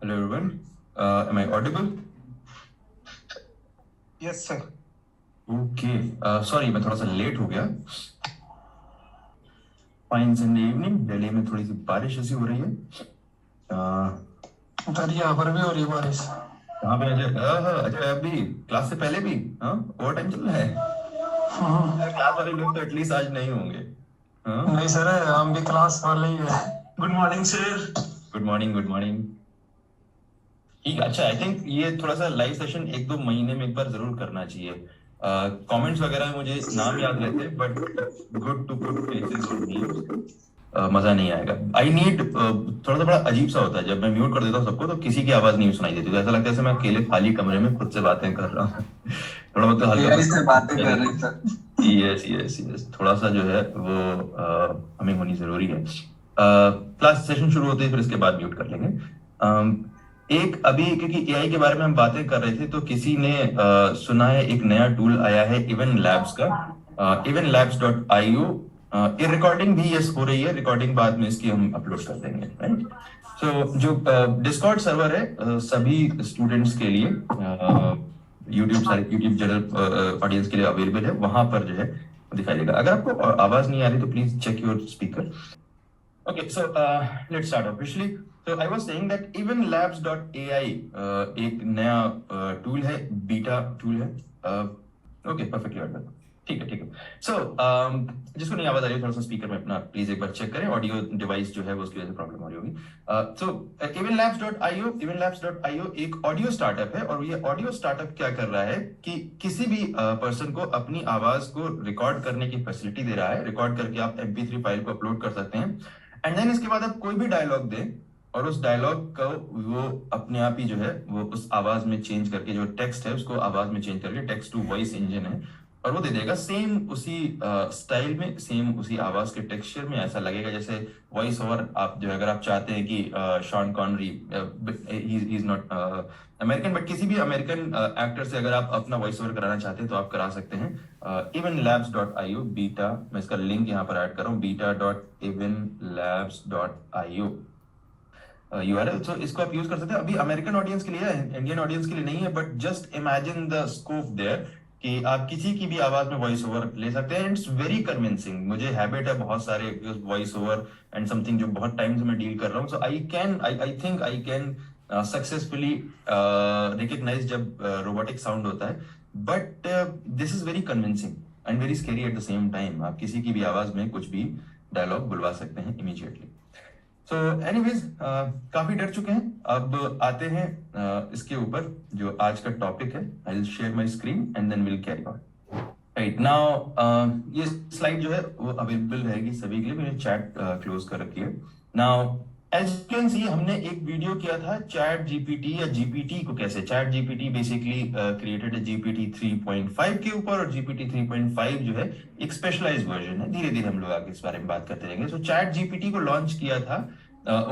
Hello everyone. Am I audible? Yes, sir. Okay. Sorry, मैं थोड़ा सा लेट हो गया. Fine Sunday evening. दिल्ली में थोड़ी सी बारिश ऐसी हो रही है. उधर यहाँ पर भी हो रही है बारिश। कहाँ पे अजय? अजय अभी क्लास से पहले भी ओवर टाइम चल रहा है. क्लास वाले लोग तो एटलीस्ट आज नहीं होंगे. नहीं सर, हम भी क्लास वाले ही है। Good morning sir. Good morning, good morning. ठीक. अच्छा, आई थिंक ये थोड़ा सा लाइव सेशन 1-2 महीने में एक बार जरूर करना चाहिए. कमेंट्स वगैरह में मुझे नाम याद रहते हैं, but good to good faces और मीम्स मजा नहीं आएगा. आई नीड थोड़ा सा बड़ा अजीब सा होता है जब मैं म्यूट कर देता हूँ सबको, तो किसी की आवाज नहीं सुनाई देती, तो ऐसा लगता है जैसे मैं अकेले खाली कमरे में खुद से बातें कर रहा हूँ. थोड़ा बहुत हल्का से बातें कर रहे सर। यस यस यस, थोड़ा सा जो है वो हमें होनी जरूरी है. क्लास सेशन शुरू होते ही फिर इसके बाद म्यूट कर लेंगे. एक अभी क्योंकि एआई के बारे में हम बातें कर रहे थे, तो किसी ने सुना है एक नया टूल आया है इवन लैब्स का, evenlabs.io. ये रिकॉर्डिंग भी यस हो रही है, रिकॉर्डिंग बाद में इसकी हम अपलोड कर देंगे, राइट. सो जो डिस्कॉर्ड सर्वर है सभी स्टूडेंट्स के लिए, यूट्यूब जनरल ऑडियंस के लिए अवेलेबल है. वहां पर जो है दिखाई देगा. अगर आपको आवाज नहीं आ रही तो please check your speaker. Okay, so let's start officially. So I was saying that evenlabs.ai एक नया टूल है, बीटा टूल है. Okay, perfectly audible. ठीक है, ठीक है. So जिसको नहीं आवाज आ रही है थोड़ा सा स्पीकर में अपना प्लीज एक बार चेक करें, ऑडियो डिवाइस जो है वो उसकी वजह से प्रॉब्लम हो रही होगी. So evenlabs.io एक ऑडियो स्टार्टअप है, और ये ऑडियो स्टार्टअप क्या कर रहा है कि किसी भी पर्सन को अपनी आवाज को रिकॉर्ड करने की फैसिलिटी दे रहा है. रिकॉर्ड करके आप MP3 फाइल को अपलोड कर सकते हैं, एंड देन इसके बाद आप कोई भी डायलॉग दें और उस डायलॉग को वो अपने आप ही जो है वो उस आवाज में चेंज करके, जो टेक्स्ट है उसको आवाज में चेंज करके, टेक्स्ट टू वॉइस इंजन है, और वो दे देगा सेम उसी स्टाइल में, सेम उसी आवाज के टेक्सचर में. ऐसा लगेगा जैसे वॉइस ओवर आप जो है, अगर आप चाहते हैं कि Sean Connery, he is not American, but किसी भी अमेरिकन एक्टर से अगर आप अपना वॉइस ओवर कराना चाहते हैं तो आप करा सकते हैं. evenlabs.io बीटा, मैं इसका लिंक यहाँ पर ऐड कर रहा हूँ, beta.evenlabs.io URL. तो इसको आप यूज कर सकते हैं. अभी अमेरिकन ऑडियंस के लिए है, इंडियन ऑडियंस के लिए नहीं है, but just imagine the scope there कि आप किसी की भी आवाज में वॉइस ओवर ले सकते हैं. It's very convincing. मुझे हैबिट है बहुत सारे वॉइस ओवर एंड समथिंग जो बहुत टाइम से मैं डील कर रहा हूँ. So I think I can successfully recognise जब रोबोटिक साउंड होता है, but this is very convincing and very scary at the same time. आप किसी की भी आवाज में कुछ भी डायलॉग बुलवा सकते हैं इमीडिएटली. सो एनीवेज, काफी डर चुके हैं. अब आते हैं इसके ऊपर जो आज का टॉपिक है. I will share my screen and then will carry on. Right now ये स्लाइड जो है वो अवेलेबल रहेगी सभी के लिए. मैंने चैट क्लोज कर रखी है. Now as you can see, हमने एक वीडियो किया था चैट जीपीटी या जीपीटी को कैसे. चैट जीपीटी बेसिकली क्रिएटेड है जीपीटी 3.5 के ऊपर, और जीपीटी 3.5 जो है एक स्पेशलाइज्ड वर्जन है. धीरे धीरे हम लोग आगे इस बारे में बात करते रहेंगे. सो चैट जीपीटी को लॉन्च किया था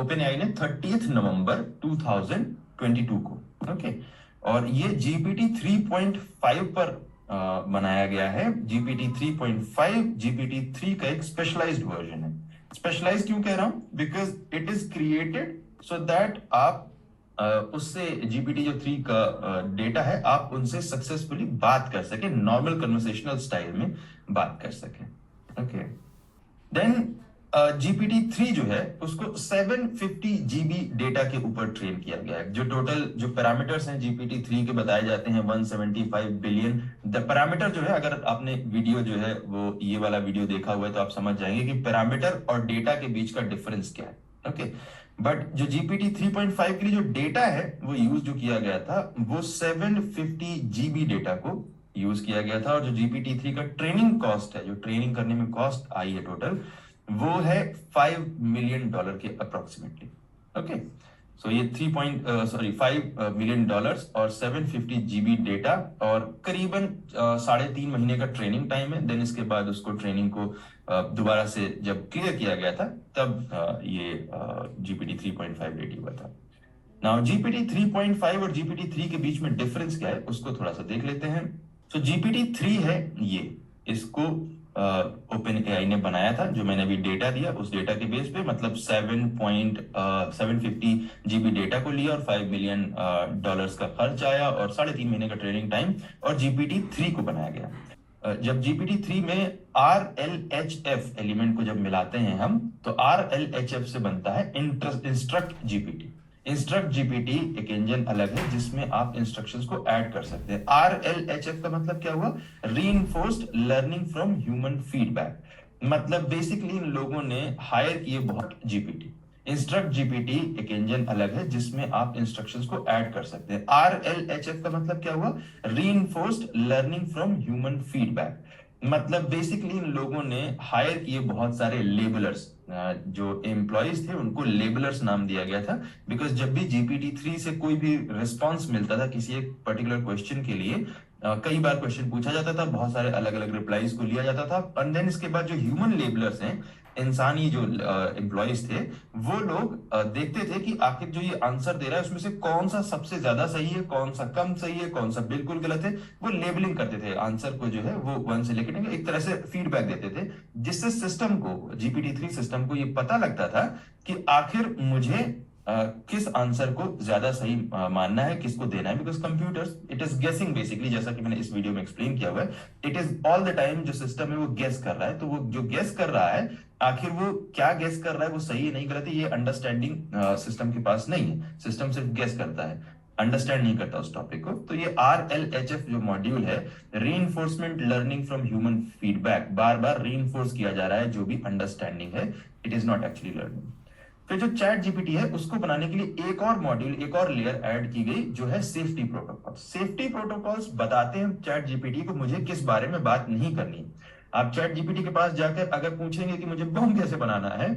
ओपन एआई ने 30 नवंबर 2022 को. ओके, और ये जीपीटी 3.5 पर बनाया गया है. जीपीटी 3.5 जीपीटी 3 का एक स्पेशलाइज्ड वर्जन है. स्पेशलाइज क्यों कह रहा हूं? Because it is created so that आप उससे जीपीटी जो 3 का डेटा है, आप उनसे सक्सेसफुली बात कर सके, नॉर्मल कन्वर्सेशनल स्टाइल में बात कर सके. ओके, देन जीपीटी 3 जो है उसको 750 जीबी डेटा के ऊपर ट्रेन किया गया है. जो टोटल जो पैरामीटर्स हैं जीपीटी 3 के बताए जाते हैं 175 बिलियन. द पैरामीटर जो है, अगर आपने वीडियो जो है वो ये वाला वीडियो देखा हुआ है तो आप समझ जाएंगे कि पैरामीटर और डेटा के बीच का डिफरेंस क्या है. ओके, बट जो जीपीटी 3.5 के लिए जो डेटा है वो यूज जो किया गया था वो 750 जीबी डेटा को यूज किया गया था. और जो जीपीटी 3 का ट्रेनिंग कॉस्ट है, जो ट्रेनिंग करने में कॉस्ट आई है टोटल, वो है $5 मिलियन के अप्रोक्सीमेटली. ओके, सो ये 5 मिलियन डॉलर्स और 750 जीबी डेटा और करीबन 3.5 महीने का ट्रेनिंग टाइम है. देन इसके बाद उसको ट्रेनिंग को दोबारा से जब क्लियर किया गया था तब ये जीपीटी 3.5 रेडी हुआ था. नाउ जीपीटी 3.5 और जीपीटी 3 के बीच में डिफरेंस क्या है उसको थोड़ा सा देख लेते हैं. सो जीपीटी 3 है ये, इसको ओपन एआई ने बनाया था, जो मैंने अभी डेटा दिया उस डेटा के बेस पे, मतलब 7.750 GB डेटा को लिया और $5 मिलियन का खर्च आया और 3.5 महीने का ट्रेनिंग टाइम और GPT-3 को बनाया गया। जब GPT-3 में RLHF एलिमेंट को जब मिलाते हैं हम, तो RLHF से बनता है इंस्ट्रक्ट जीपीटी। इंस्ट्रक्ट जीपीटी एक इंजन अलग है जिसमें आप इंस्ट्रक्शंस को ऐड कर सकते हैं। RLHF का मतलब क्या हुआ? Reinforced learning from human feedback. मतलब बेसिकली इन लोगों ने हायर किए बहुत जीपीटी। इंस्ट्रक्ट जीपीटी एक इंजन अलग है जिसमें आप इंस्ट्रक्शंस को ऐड कर सकते हैं। RLHF का मतलब क्या हुआ? Reinforced learning from human feedback. मतलब बेसिकली इन लोगों ने हायर किए बहुत सारे लेबलर्स, जो एम्प्लॉयज थे उनको लेबलर्स नाम दिया गया था, बिकॉज जब भी GPT-3 से कोई भी रिस्पॉन्स मिलता था किसी एक पर्टिकुलर क्वेश्चन के लिए, कई बार क्वेश्चन पूछा जाता था, बहुत सारे अलग अलग रिप्लाईज को लिया जाता था, एंड देन इसके बाद जो ह्यूमन लेबलर्स हैं, इंसानी जो एम्प्लॉयज थे, वो लोग देखते थे कि आखिर जो ये आंसर दे रहा है उसमें से कौन सा सबसे ज्यादा सही है, कौन सा कम सही है, कौन सा बिल्कुल गलत है। वो लेबलिंग करते थे आंसर को, जो है वो 1 से लेकर 10, एक तरह से फीडबैक देते थे, जिससे सिस्टम को, GPT-3 सिस्टम को ये पता लगता था कि आखिर मुझे किस आंसर को ज्यादा सही मानना है, किसको देना है। बिकॉज कंप्यूटर्स, इट इज गेसिंग बेसिकली, जैसा कि मैंने इस वीडियो में एक्सप्लेन किया हुआ है, it is all the time जो सिस्टम है वो गेस कर रहा है। तो वो जो गेस कर रहा है, आखिर वो क्या गेस कर रहा है, वो सही है नहीं गलत है, ये अंडरस्टैंडिंग सिस्टम के पास नहीं है। सिस्टम सिर्फ गेस करता है, अंडरस्टैंड नहीं करता उस टॉपिक को। तो ये RLHF जो मॉड्यूल है, reinforcement learning from human feedback, bar bar reinforce किया जा रहा है जो भी अंडरस्टैंडिंग है, it is not actually learning. फिर जो चैट जीपीटी है उसको बनाने के लिए एक और मॉड्यूल, एक और लेयर ऐड की गई, जो है सेफ्टी प्रोटोकॉल। सेफ्टी प्रोटोकॉल्स बताते हैं चैट जीपीटी को मुझे किस बारे में बात नहीं करनी। आप चैट जीपीटी के पास जाकर अगर पूछेंगे कि मुझे बम कैसे बनाना है,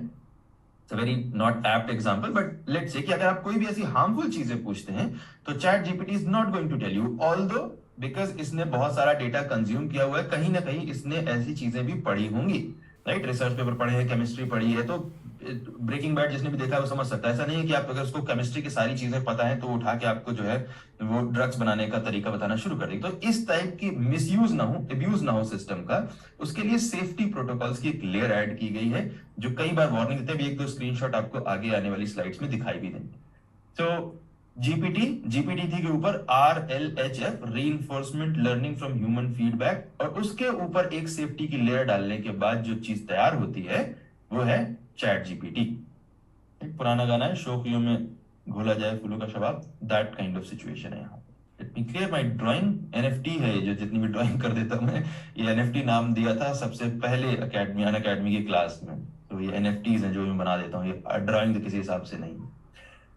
very not apt example, but let's say कि अगर आप कोई भी ऐसी हार्मफुल चीजें पूछते हैं, तो chat GPT is not going to tell you, although because इसने बहुत सारा डेटा कंज्यूम किया हुआ है, कहीं ना कहीं इसने ऐसी चीजें भी पढ़ी होंगी, राइट? रिसर्च पेपर पढ़े हैं, केमिस्ट्री पढ़ी है, तो ब्रेकिंग बैड जिसने भी देखा है वो समझ सकता है। ऐसा नहीं है कि आप अगर उसको केमिस्ट्री की सारी चीजें पता है तो उठा के आपको जो है वो ड्रग्स बनाने का तरीका बताना शुरू कर देगी। तो इस टाइप की मिसयूज ना हो, अब्यूज ना हो सिस्टम का, उसके लिए सेफ्टी प्रोटोकॉल्स की एक लेयर ऐड की गई है, जो कई बार वार्निंग देते हैं। भी एक दो स्क्रीनशॉट आपको आगे आने वाली स्लाइड्स में दिखाई भी देंगे। तो GPT-3 के ऊपर RLHF, reinforcement learning from human feedback, और उसके ऊपर एक सेफ्टी की लेयर डालने के बाद जो चीज तैयार होती है वो है चैट जीपीटी। एक पुराना गाना है, शोखियों में घोला जाए फूलों का शबाब, दैट काइंड ऑफ सिचुएशन है यहाँ। Let me clear my drawing. NFT है जो, जितनी भी ड्राइंग कर देता हूं मैं, ये एनएफटी नाम दिया था सबसे पहले अन अकेडमी की क्लास में। तो ये एनएफटीज हैं जो मैं बना देता हूँ, ये ड्राइंग तो किसी हिसाब से नहीं।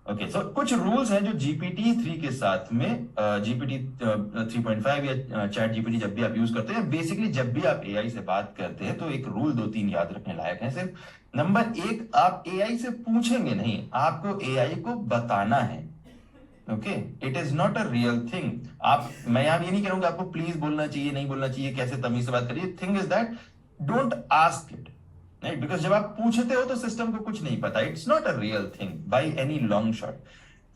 ओके, सो कुछ रूल्स हैं जो GPT-3 के साथ में, GPT 3.5 या चैट जीपीटी जब भी आप यूज करते हैं, बेसिकली जब भी आप एआई से बात करते हैं, तो एक रूल 2-3 याद रखने लायक है सिर्फ। नंबर 1, आप एआई से पूछेंगे नहीं, आपको एआई को बताना है। Okay, it is not a real thing. मैं यहां ये नहीं कह रहा हूं कि आपको प्लीज बोलना चाहिए, नहीं बोलना चाहिए, कैसे तमीज से बात करिए। Thing is that don't ask it, right? Because जब आप पूछते हो तो सिस्टम को कुछ नहीं पता, it's not a real thing by any long shot.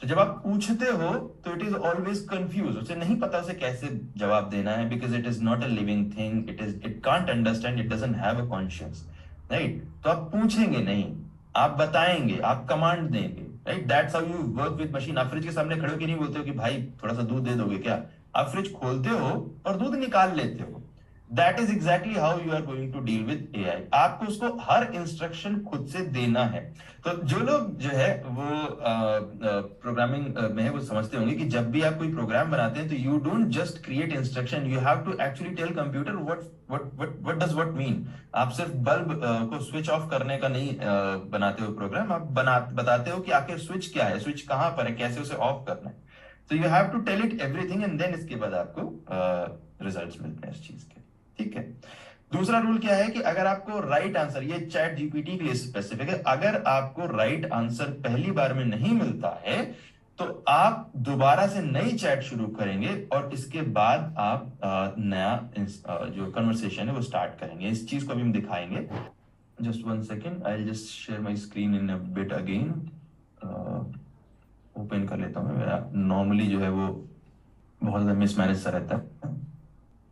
तो जब आप पूछते हो तो इट इज ऑलवेज कंफ्यूज, उसे नहीं पता उसे कैसे जवाब देना है, because it is not a living thing, it can't understand, it doesn't have a conscious, right? तो आप पूछेंगे नहीं, आप बताएंगे, आप कमांड देंगे, right? That's how you work with machine. आप फ्रिज के सामने खड़े होकर नहीं बोलते हो कि भाई थोड़ा सा दूध दे दोगे क्या? आप फ्रिज खोलते हो और दूध निकाल लेते हो। That is exactly how you are going to deal with AI. आपको उसको हर इंस्ट्रक्शन खुद से देना है। तो जो लोग जो है वो प्रोग्रामिंग में है, वो समझते होंगे कि जब भी आप कोई प्रोग्राम बनाते हैं तो you don't just create instruction, you have to actually tell computer what does what mean. आप सिर्फ बल्ब को स्विच ऑफ करने का नहीं बनाते हो प्रोग्राम, आप बताते हो कि आखिर स्विच क्या है, स्विच कहां पर है, कैसे उसे ऑफ करना है। तो you have to tell it everything, and then इसके बाद आपको रिजल्ट्स मिलते हैं इस चीज के। ठीक है। दूसरा रूल क्या है कि अगर आपको राइट आंसर, ये चैट जीपीटी के लिए स्पेसिफिक है, अगर आपको राइट आंसर पहली बार में नहीं मिलता है तो आप दोबारा से नई चैट शुरू करेंगे और इसके बाद आप नया जो कन्वर्सेशन है वो स्टार्ट करेंगे। इस चीज को अभी हम दिखाएंगे। Just 1 second, I just share my screen in a bit again. Open कर लेता हूँ। मेरा नॉर्मली जो है वो बहुत ज्यादा मिसमैनेज सा रहता है।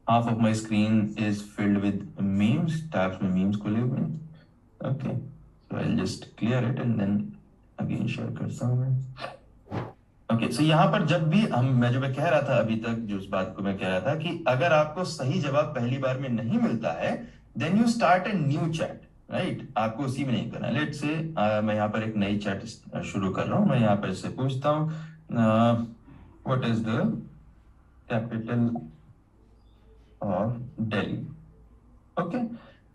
half of my screen is filled with memes, tabs में memes खुले हुए हैं. Okay, so I'll just clear it and then again share करता हूँ मैं. ओके सो यहाँ पर जब भी मैं कह रहा था अभी तक, जो उस बात को मैं कह रहा था कि अगर आपको सही जवाब पहली बार में नहीं मिलता है, then you start a new chat, right. आपको उसी में नहीं करना. लेट्स से मैं यहाँ पर एक नई चैट शुरू कर रहा हूँ. मैं यहाँ पर इससे पूछता हूँ what is the capital of Delhi. Okay,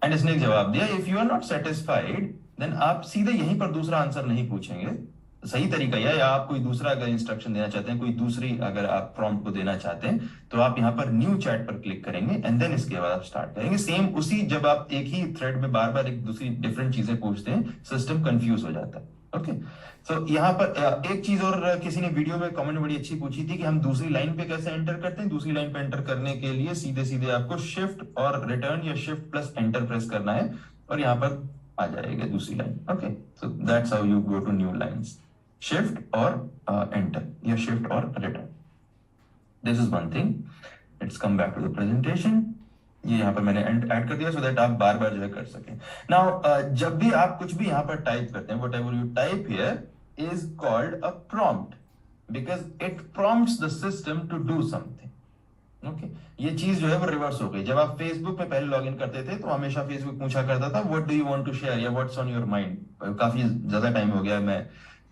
and इसने एक जवाब दिया. If you are not satisfied then आप सीधे यहीं पर दूसरा आंसर नहीं पूछेंगे. सही तरीका यह है, या आप कोई दूसरा अगर इंस्ट्रक्शन देना चाहते हैं, कोई दूसरी अगर आप प्रॉम्प्ट को देना चाहते हैं, तो आप यहाँ पर न्यू चैट पर क्लिक करेंगे एंड देन इसके बाद आप स्टार्ट करेंगे. सेम उसी, जब आप एक ही थ्रेड में बार बार एक दूसरी डिफरेंट चीजें पूछते हैं, सिस्टम कंफ्यूज हो जाता है. ओके सो यहाँ पर एक चीज और, किसी ने वीडियो में कमेंट बड़ी अच्छी पूछी थी कि हम दूसरी लाइन पे कैसे एंटर करते हैं. दूसरी लाइन पे एंटर करने के लिए सीधे सीधे आपको शिफ्ट और रिटर्न या शिफ्ट प्लस एंटर प्रेस करना है और यहाँ पर आ जाएगा दूसरी line. Okay so that's how you go to new lines. Shift और एंटर या शिफ्ट और return. This is one thing. Let's come back to the presentation. ये यहाँ पर मैंने ऐड कर दिया सो दैट आप बार बार जो है कर सकें. नाउ जब भी आप कुछ भी यहाँ पर टाइप करते हैं, whatever you type here is called a prompt because it prompts the system to do something. Okay, ये चीज जो है वो रिवर्स हो गई. जब आप फेसबुक पे पहले लॉगिन करते थे तो हमेशा फेसबुक पूछा करता था what do you want to share या व्हाट्स ऑन योर माइंड. काफी ज्यादा टाइम हो गया, मैं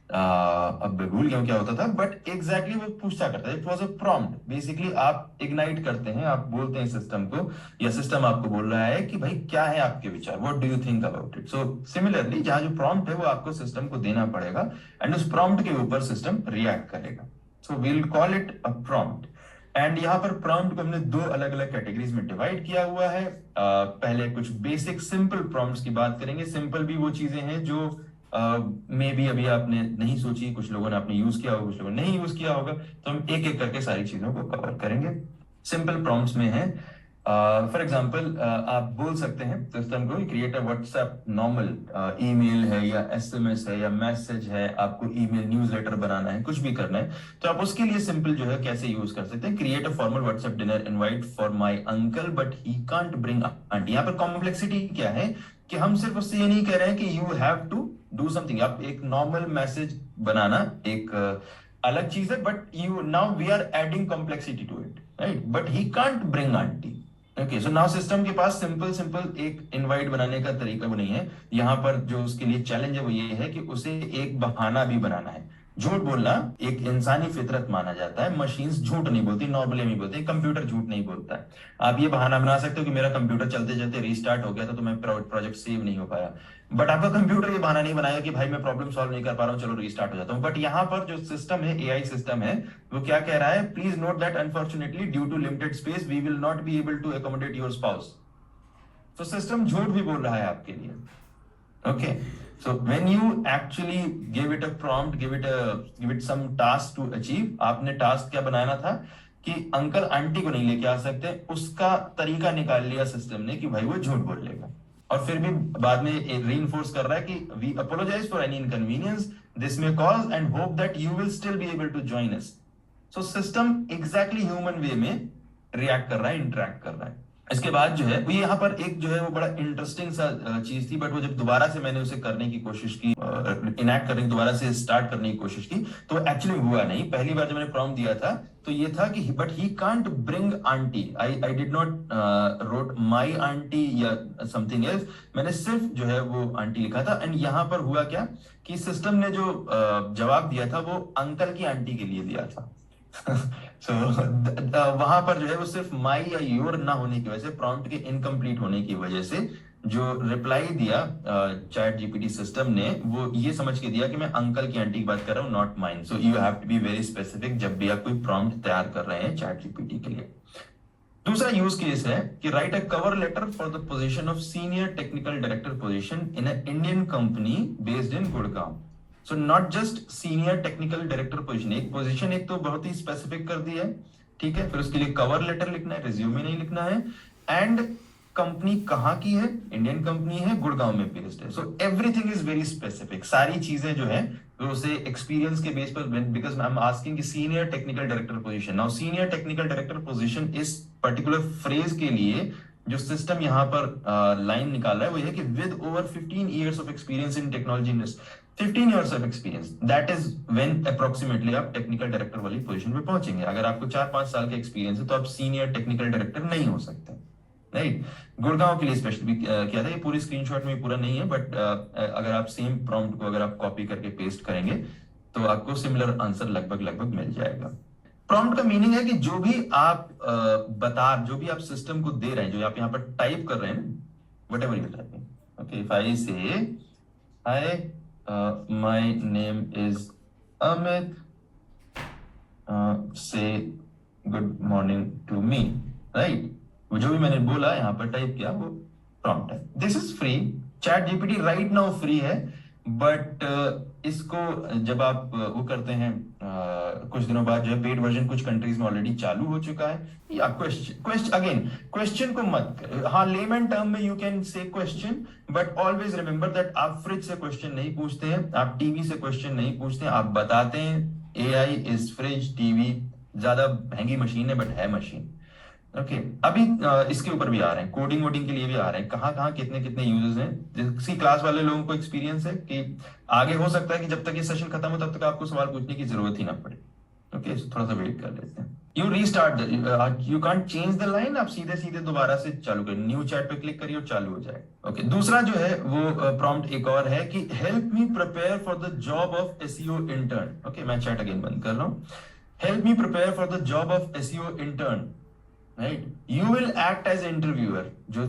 अब भूल गया क्या होता था, बट एग्जैक्टली वो पूछता करता है. It was a prompt. Basically आप इग्नाइट करते हैं, आप बोलते हैं सिस्टम को, या सिस्टम आपको बोल रहा है कि भाई क्या है आपके विचार, what do you think about it. So similarly जहां जो प्रॉम्प्ट है वो आपको सिस्टम को देना पड़ेगा एंड उस प्रॉम्प्ट के ऊपर सिस्टम रिएक्ट करेगा. So we will call it a prompt. And यहाँ पर प्रॉम्प्ट को हमने दो अलग अलग कैटेगरीज में डिवाइड किया हुआ है. पहले कुछ बेसिक सिंपल प्रॉम्प्ट्स की बात करेंगे. सिंपल भी वो चीजें हैं जो मे बी अभी आपने नहीं सोची, कुछ लोगों ने आपने यूज किया होगा, कुछ लोगों ने नहीं यूज किया होगा, तो हम एक एक करके सारी चीजों को कवर करेंगे. सिंपल प्रॉम्प्ट्स में है फॉर एग्जांपल आप बोल सकते हैं सिस्टम को create a WhatsApp normal email है या एसएमएस है या मैसेज है, आपको ईमेल न्यूज़लेटर बनाना है, कुछ भी करना है, तो आप उसके लिए सिंपल जो है कैसे यूज कर सकते हैं. Create a formal WhatsApp dinner invite for my uncle but he can't bring aunty. यहाँ पर कॉम्प्लेक्सिटी क्या है कि हम सिर्फ उससे ये नहीं कह रहे हैं कि you have to do something. आप एक नॉर्मल मैसेज बनाना एक अलग चीज है, but you now we are adding complexity to it, right. But he can't bring aunty. Okay so now system के पास सिंपल एक इनवाइट बनाने का तरीका वो नहीं है. यहाँ पर जो उसके लिए चैलेंज है वो ये है कि उसे एक बहाना भी बनाना है. झूठ बोलना एक इंसानी फितरत माना जाता है. मशीन्स झूठ नहीं बोलती, नॉर्मली नहीं बोलती, कंप्यूटर झूठ नहीं बोलता है. आप ये बहाना बना सकते हो कि मेरा कंप्यूटर चलते चलते रीस्टार्ट हो गया था तो मैं प्रोजेक्ट सेव नहीं हो पाया, बट आपका कंप्यूटर ये बहाना नहीं बनाया कि भाई मैं प्रॉब्लम सॉल्व नहीं कर पा रहा हूँ, चलो रीस्टार्ट हो जाता हूँ. बट यहाँ पर जो सिस्टम है, एआई सिस्टम है, वो क्या कह रहा है, please note that unfortunately due to limited space we will not be able to accommodate your spouse. तो सिस्टम झूठ भी बोल रहा है आपके लिए. Okay, so when you actually give it a prompt, give it some task to achieve, आपने task क्या बनाना था कि अंकल आंटी को नहीं लेके आ सकते, उसका तरीका निकाल लिया सिस्टम ने कि भाई वो झूठ बोल लेगा. और फिर भी बाद में रीइंफोर्स कर रहा है कि we apologise for any inconvenience this may cause and hope that you will still be able to join us. So system exactly human way में रिएक्ट कर रहा है, इंटरेक्ट कर रहा है. इसके बाद जो है वो यहाँ पर एक जो है वो बड़ा इंटरेस्टिंग सा चीज थी, बट वो जब दोबारा से मैंने उसे करने की कोशिश की, इनैक्ट करने की, दोबारा से स्टार्ट करने की कोशिश की, तो एक्चुअली हुआ नहीं. पहली बार जब मैंने प्रॉम्प्ट दिया था तो ये था कि but he can't bring aunty. I did not road my aunty या समथिंग एल्स. मैंने सिर्फ जो है वो आंटी लिखा था. एंड यहाँ पर हुआ क्या कि सिस्टम ने जो जवाब दिया था वो अंकल की आंटी के लिए दिया था. So, वहां पर जो है वो सिर्फ माई या योर ना होने की वजह से, प्रॉम्प्ट के इनकम्प्लीट होने की वजह से जो रिप्लाई दिया चैट जीपीटी सिस्टम ने, वो ये समझ के दिया कि मैं अंकल की आंटी की बात कर रहा हूँ, not mine. So you have to be very specific जब भी आप कोई प्रॉम्प्ट तैयार कर रहे हैं चैट जीपीटी के लिए. दूसरा यूज केस है कि write a cover letter for the position of senior technical director position in a Indian company based in Gurgaon. So not just senior technical director position, एक पोजीशन एक तो बहुत ही स्पेसिफिक कर दी है, ठीक है. फिर उसके लिए कवर लेटर लिखना है, रिज्यूमे नहीं लिखना है. एंड कंपनी कहाँ की है, इंडियन कंपनी है, गुड़गांव में बेस्ड है। So everything is very specific, सारी चीजें जो है वो उसे एक्सपीरियंस के बेस पर, बिकॉज आई एम आस्किंग कि senior technical director position, now senior technical director position इस पर्टिकुलर फ्रेज के लिए जो सिस्टम यहाँ पर लाइन निकाला है वो है कि with over 15 years of experience in technology industry, 15 years of experience, that is when approximately आप टेक्निकल डायरेक्टर वाली पोजीशन पे पहुंचेंगे। अगर आपको 4-5 साल का एक्सपीरियंस है तो आप सीनियर टेक्निकल डायरेक्टर नहीं हो सकते, राइट। गुड़गांव के लिए स्पेशली किया था, ये पूरी स्क्रीनशॉट में पूरा नहीं है, बट अगर आप सेम प्रॉम्प्ट को अगर आप कॉपी करके पेस्ट करेंगे तो आपको सिमिलर आंसर लगभग लगभग मिल जाएगा। प्रॉम्प्ट का मीनिंग है कि जो भी आप जो भी आप सिस्टम को दे रहे हैं, जो आप यहाँ पर टाइप कर रहे हैं, whatever you typing, okay, if I say hi my name is Amit, say good morning to me, right. वो जो भी मैंने बोला यहाँ पर टाइप किया वो प्रॉम्प्ट है। This is free, chat GPT right now free है, बट इसको जब आप वो करते हैं कुछ दिनों बाद जो है पेड वर्जन कुछ कंट्रीज में ऑलरेडी चालू हो चुका है। या क्वेश्चन को मत, हाँ लेमन टर्म में you can say question, but always remember that आप फ्रिज से क्वेश्चन नहीं पूछते हैं, आप टीवी से क्वेश्चन नहीं पूछते हैं, आप बताते हैं एआई इज फ्रिज, टीवी ज्यादा महंगी मशीन है बट है मशीन, ओके। अभी इसके ऊपर भी आ रहे हैं, कोडिंग वोडिंग के लिए भी आ रहे हैं, कहाँ कहाँ कितने कितने यूजर्स हैं। जिसकी क्लास वाले लोगों को एक्सपीरियंस है कि आगे हो सकता है कि जब तक ये सेशन खत्म हो तब तक आपको सवाल पूछने की जरूरत ही ना पड़े, ओके। थोड़ा सा वेट कर लेते हैं। You restart, you can't change the line, आप सीधे सीधे दोबारा से चालू करें, न्यू चैट पे क्लिक करिए और चालू हो जाए, ओके। दूसरा जो है वो प्रॉम्प्ट एक और है कि help me prepare for the job of SEO intern, okay. मैं चैट अगेन बंद कर रहा हूँ। Help me prepare for the job of SEO intern, right. You will act as interviewer, जो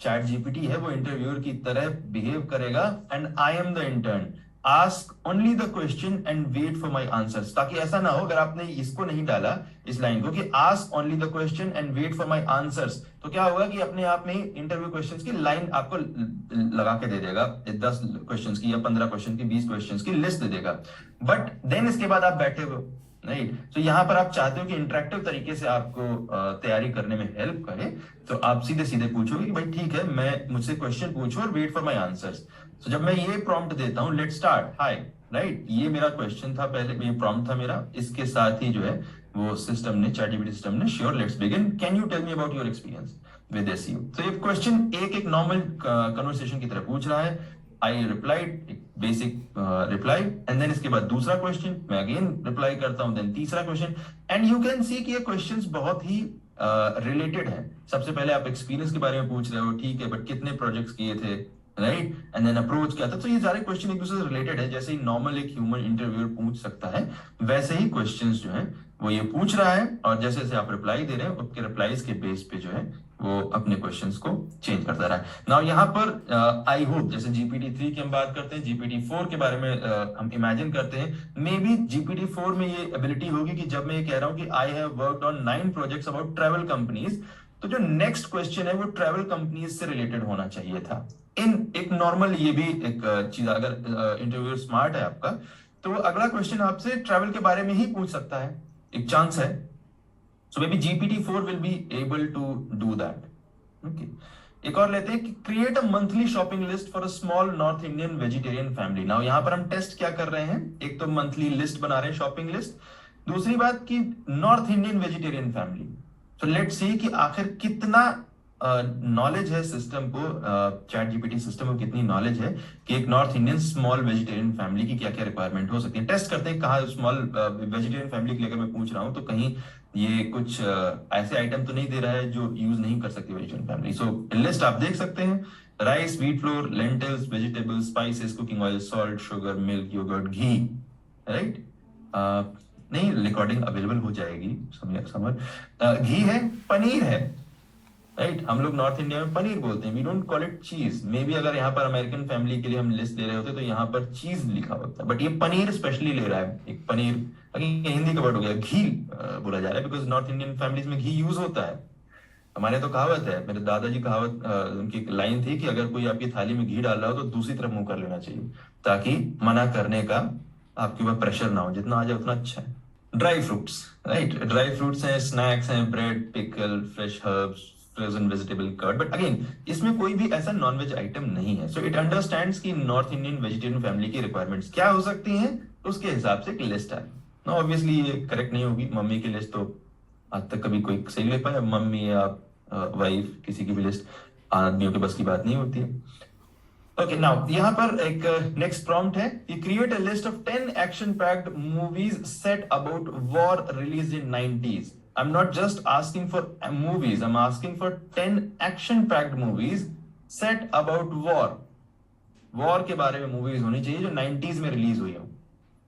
चैट जीपीटी है वो इंटरव्यूअर की तरह बिहेव करेगा, and I am the intern, ask only the question and wait for my answers. ताकि ऐसा ना हो अगर आपने इसको नहीं डाला इस लाइन को कि ask only the question and wait for my answers, तो क्या होगा कि अपने आप में इंटरव्यू क्वेश्चंस की लाइन आपको लगा के दे देगा, 10 क्वेश्चंस की या 15 क्वेश्चन की, 20 क्वेश्चंस की लिस्ट दे देगा, बट देन इसके बाद आप बैठे हो, राइट। तो यहाँ पर आप चाहते हो कि इंटरेक्टिव तरीके से आपको तैयारी करने में हेल्प करे, तो आप सीधे सीधे पूछोगे कि भाई ठीक है, मैं मुझसे क्वेश्चन पूछो और वेट फॉर माय आंसर्स। तो जब मैं ये प्रॉम्प्ट देता हूँ, लेट स्टार्ट, हाय, राइट, ये मेरा क्वेश्चन था, पहले ये प्रॉम्प्ट था मेरा, इसके साथ ही जो है वो सिस्टम ने, चैटजीपीटी सिस्टम ने, sure let's begin, can you tell me about your experience with SEO. तो ये क्वेश्चन एक नॉर्मल कन्वर्सेशन की तरह पूछ रहा है। I replied, basic reply, and then इसके बाद दूसरा क्वेश्चन, मैं अगेन रिप्लाई करता हूं, देन तीसरा क्वेश्चन, एंड यू कैन सी कि ये क्वेश्चंस बहुत ही रिलेटेड हैं। सबसे पहले आप एक्सपीरियंस के बारे में पूछ रहे हो, ठीक है, बट कितने प्रोजेक्ट्स किए थे, राइट, एंड देन अप्रोच क्या था। तो ये सारे क्वेश्चन एक दूसरे से रिलेटेड है, जैसे ही नॉर्मल एक ह्यूमन इंटरव्यूअर पूछ सकता है वैसे ही क्वेश्चंस जो है वो ये पूछ रहा है, और जैसे जैसे आप रिप्लाई दे रहे हैं उसके रिप्लाईज के बेस पे जो है वो अपने क्वेश्चंस को चेंज करता रहा है। नाउ यहाँ पर आई होप, जैसे जीपीटी 3 की हम बात करते हैं, जीपीटी 4 के बारे में हम इमेजिन करते हैं, मे बी जीपीटी 4 में ये एबिलिटी होगी कि जब मैं ये कह रहा हूँ कि I have worked on 9 projects about travel companies, तो जो नेक्स्ट क्वेश्चन है वो ट्रैवल कंपनीज से रिलेटेड होना चाहिए था। इन एक नॉर्मल, ये भी एक चीज, अगर इंटरव्यूअर स्मार्ट है आपका, तो अगला क्वेश्चन आपसे ट्रैवल के बारे में ही पूछ सकता है, एक चांस है। So maybe GPT-4 will be able to do that. Okay. एक और लेते हैं कि create a monthly shopping list for a small North Indian vegetarian family. Now यहाँ पर हम टेस्ट क्या कर रहे हैं, एक तो मंथली लिस्ट बना रहे हैं, शॉपिंग लिस्ट, दूसरी बात कि नॉर्थ इंडियन वेजिटेरियन फैमिली। तो लेट्स सी कि आखिर कितना नॉलेज है सिस्टम को, चैट जीपीटी सिस्टम को कितनी नॉलेज है कि एक north Indian small vegetarian family की क्या क्या रिक्वायरमेंट हो सकती है। टेस्ट करते हैं, कहाँ स्मॉल वेजिटेरियन फैमिली के लिए अगर मैं पूछ रहा हूँ तो कहीं ये कुछ ऐसे आइटम तो नहीं दे रहा है जो यूज नहीं कर सकती वेजिटेरियन फैमिली। सो लिस्ट आप देख सकते हैं, rice, wheat flour, lentils, vegetables, spices, cooking oil, salt, sugar, milk, yogurt, ghee, right. नहीं, रिकॉर्डिंग अवेलेबल हो जाएगी समझ। घी है, पनीर है, राइट। हम लोग नॉर्थ इंडिया में पनीर बोलते हैं, वी डोंट कॉल इट चीज। मे बी अगर यहाँ पर अमेरिकन फैमिली के लिए हम लिस्ट ले रहे होते तो यहाँ पर चीज लिखा होता है, बट ये पनीर स्पेशली ले रहा है। एक पनीर, ये हिंदी का वर्ड हो गया, घी बोला जा रहा है, बिकॉज नॉर्थ इंडियन फैमिलीज में घी यूज होता है। हमारे तो कहावत है, मेरे दादाजी कहावत, उनकी लाइन थी कि अगर कोई आपकी थाली में घी डाल रहा हो तो दूसरी तरफ मुंह कर लेना चाहिए, ताकि मना करने का आपके ऊपर प्रेशर ना हो, जितना आ जाए उतना अच्छा है। Dry fruits, right, dry fruits हैं, स्नैक्स हैं, bread, pickle, fresh herbs, frozen vegetable curd, but again इसमें कोई भी ऐसा नॉनवेज आइटम नहीं है। सो इट अंडरस्टैंड्स कि नॉर्थ इंडियन वेजिटेरियन फैमिली की रिक्वायरमेंट्स क्या हो सकती हैं, उसके हिसाब से एक लिस्ट है। ना ऑब्वियसली ये करेक्ट नहीं होगी, मम्मी की लिस्ट तो आज तक कभी कोई सही ले पाया, मम्मी या वाइफ किसी की भी लिस्ट आदमियों के बस की बात नहीं होती है। ओके, नाउ यहाँ पर एक नेक्स्ट प्रॉम्प्ट है कि create a list of 10 action packed movies set about war release in 90s। I am not just asking for movies, I am asking for 10 action packed movies set about war. War के बारे में movies होनी चाहिए जो 90s में release हुई हो।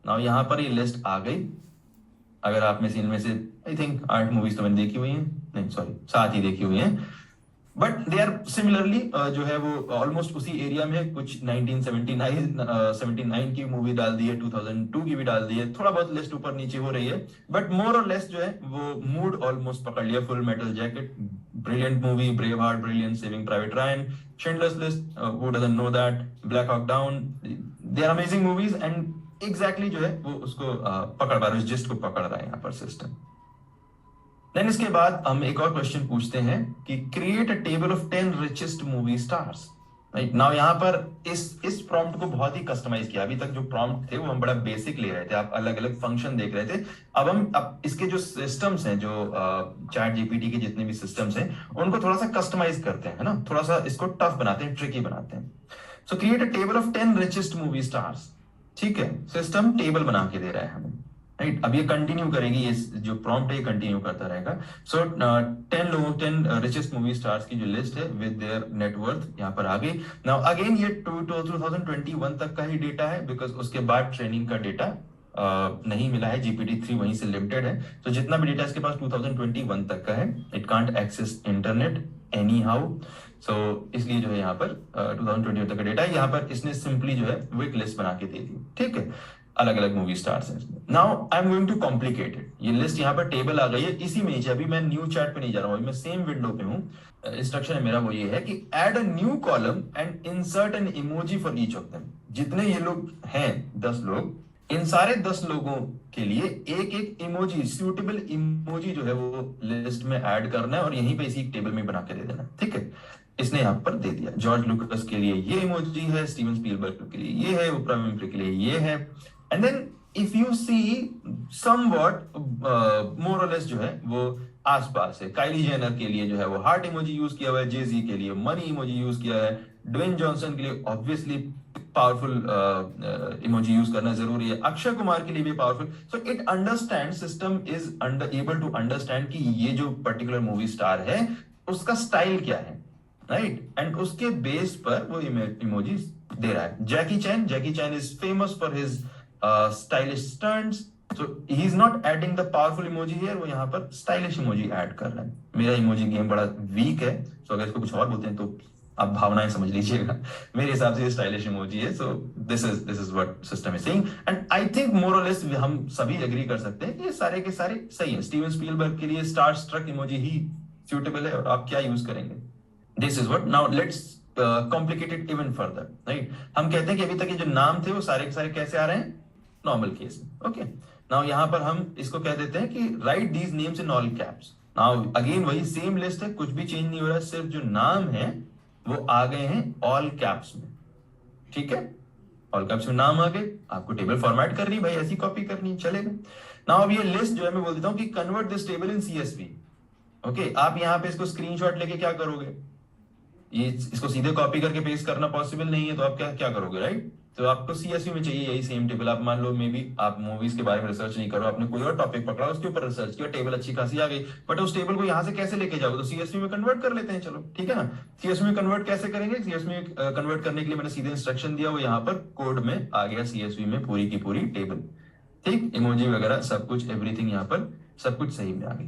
Now यहाँ पर ये लिस्ट आ गई। अगर आप में से इनमें से आई थिंक 8 मूवीज तो मैंने देखी हुई हैं, नहीं सॉरी 7 ही देखी हुई हैं, बट दे आर सिमिलरली जो है वो ऑलमोस्ट उसी एरिया में। कुछ 1979 की मूवी डाल दी है, 2002 की भी डाल दी है, थोड़ा बहुत लिस्ट ऊपर नीचे हो रही है, बट मोर और लेस जो है वो मूड ऑलमोस्ट पकड़ लिया। Full Metal Jacket brilliant movie, Brave Heart brilliant, Saving Private Ryan, Schindler's List who doesn't know that, Black Hawk Down, they are amazing movies and exactly जो है वो उसको पकड़ पा रहा है, उस जिस्ट को पकड़ रहा है यहाँ पर सिस्टम। देन इसके बाद हम एक और क्वेश्चन पूछते हैं कि create a table of 10 richest movie stars. Right now यहाँ पर इस प्रॉम्प्ट को बहुत ही कस्टमाइज किया। अभी तक जो प्रॉम्प्ट थे वो हम बड़ा बेसिक ले रहे थे, आप अलग अलग फंक्शन देख रहे थे। अब इसके जो सिस्टम्स हैं, जो चैट जीपीटी के जितने भी सिस्टम्स हैं, उनको थोड़ा सा कस्टमाइज करते हैं, है ना, थोड़ा सा इसको टफ बनाते हैं, ट्रिकी बनाते हैं। सो create a table of 10 richest movie stars. ठीक है, सिस्टम टेबल बना के दे रहा है हमें। राइट, अब ये कंटिन्यू करेगी, ये जो प्रॉम्प्ट है कंटिन्यू करता रहेगा। सो 10 रिचेस्ट मूवी स्टार्स की जो लिस्ट है विद देयर नेटवर्थ यहाँ पर आ गई। नाउ अगेन ये 2021 तक का ही डेटा है, बिकॉज उसके बाद ट्रेनिंग का डेटा नहीं मिला है, GPT-3 वहीं से लिमिटेड है। तो जितना भी डेटा इसके पास 2021 तक का है, it can't access internet anyhow. So इसलिए जो है यहाँ पर 2021 तक का डेटा है। यहाँ पर इसने सिंपली जो है वो एक लिस्ट बना के दे दी। ठीक है, अलग अलग मूवी स्टार्स हैं। Now I am going to complicate it. ये लिस्ट यहाँ पर टेबल आ गई है, इसी में नीचे, अभी मैं न्यू चैट पे नहीं जा रहा हूँ, मैं सेम विंडो पे हूँ। इंस्ट्रक्शन है मेरा वो ये है कि add a new column and insert N emoji for each of them. जितने ये लोग हैं 10 लोग, इन सारे 10 लोगों के लिए एक एक इमोजी, सूटेबल इमोजी जो है वो लिस्ट में ऐड करना है और यहीं पे इसी टेबल में बना के दे देना। ठीक है, इसने यहाँ पर दे दिया। जॉर्ज लुकास के लिए ये इमोजी है, स्टीवन स्पीलबर्ग के लिए ये है, ओप्रा विंफ्री के लिए ये है। And then if you see somewhat more or less जो है वो आसपास है। काइली जेनर के लिए जो है वो हार्ट इमोजी यूज किया हुआ है, जेजी के लिए मनी इमोजी यूज किया है, ड्वेन जॉनसन के लिए ऑब्वियसली पावरफुल इमोजी यूज करना जरूरी है, अक्षय कुमार के लिए भी powerful. So it understand, system is able to understand कि ये जो पर्टिकुलर मूवी स्टार है उसका स्टाइल क्या है, राइट, एंड उसके बेस पर वो इमोजी दे रहा है। Jackie Chan is famous for his stylish stunts, so he is not adding the powerful emoji here, वो यहाँ पर स्टाइलिश इमोजी ऐड कर रहा है। मेरा इमोजी गेम बड़ा वीक है, सो अगर इसको कुछ और बोलते हैं तो आप भावनाएं समझ लीजिएगा। मेरे हिसाब से ये स्टाइलिश इमोजी है। So this is what system is saying and I think more or less हम सभी एग्री कर सकते हैं कि ये सारे के सारे सही है। स्टीवन स्पीलबर्ग के लिए स्टार स्ट्रक इमोजी ही सूटेबल है, और आप क्या यूज करेंगे। This is what. Now let's complicate it even further, right. हम कहते हैं कि अभी तक ये जो नाम थे वो सारे के सारे कैसे आ रहे हैं, नॉर्मल केस में। ओके, नाउ यहां पर हम इसको कह देते हैं कि right these names in all caps. Now again वही सेम लिस्ट है, कुछ भी चेंज नहीं हो रहा है, सिर्फ जो नाम है वो आ गए हैं ऑल कैप्स में। ठीक है, ऑल कैप्स में नाम आ गए। आपको टेबल फॉर्मेट करनी है भाई, ऐसी कॉपी करनी चलेगा। नाउ अब ये लिस्ट जो है मैं बोल देता हूं कि convert this table in CSV। Okay, आप यहां पे इसको स्क्रीनशॉट लेके क्या करोगे, ये इसको सीधे कॉपी करके पेस्ट करना पॉसिबल नहीं है, तो आप क्या क्या करोगे, राइट। तो आपको CSV में चाहिए यही सेम टेबल। आप मान लो मे बी आप मूवीज के बारे में रिसर्च नहीं करो, आपने कोई और टॉपिक पकड़ा, उसके ऊपर रिसर्च किया, टेबल अच्छी खासी आ गई, बट उस टेबल को यहाँ से कैसे लेके जाओगे, तो CSV में कन्वर्ट कर लेते हैं। चलो ठीक है ना, CSV में कन्वर्ट कैसे करेंगे। CSV में कन्वर्ट करने के लिए मैंने सीधे इंस्ट्रक्शन दिया, वो यहाँ पर कोड में आ गया CSV में पूरी की पूरी टेबल। ठीक, इमोजी वगैरह सब कुछ, एवरीथिंग यहाँ पर सब कुछ सही में आ गई।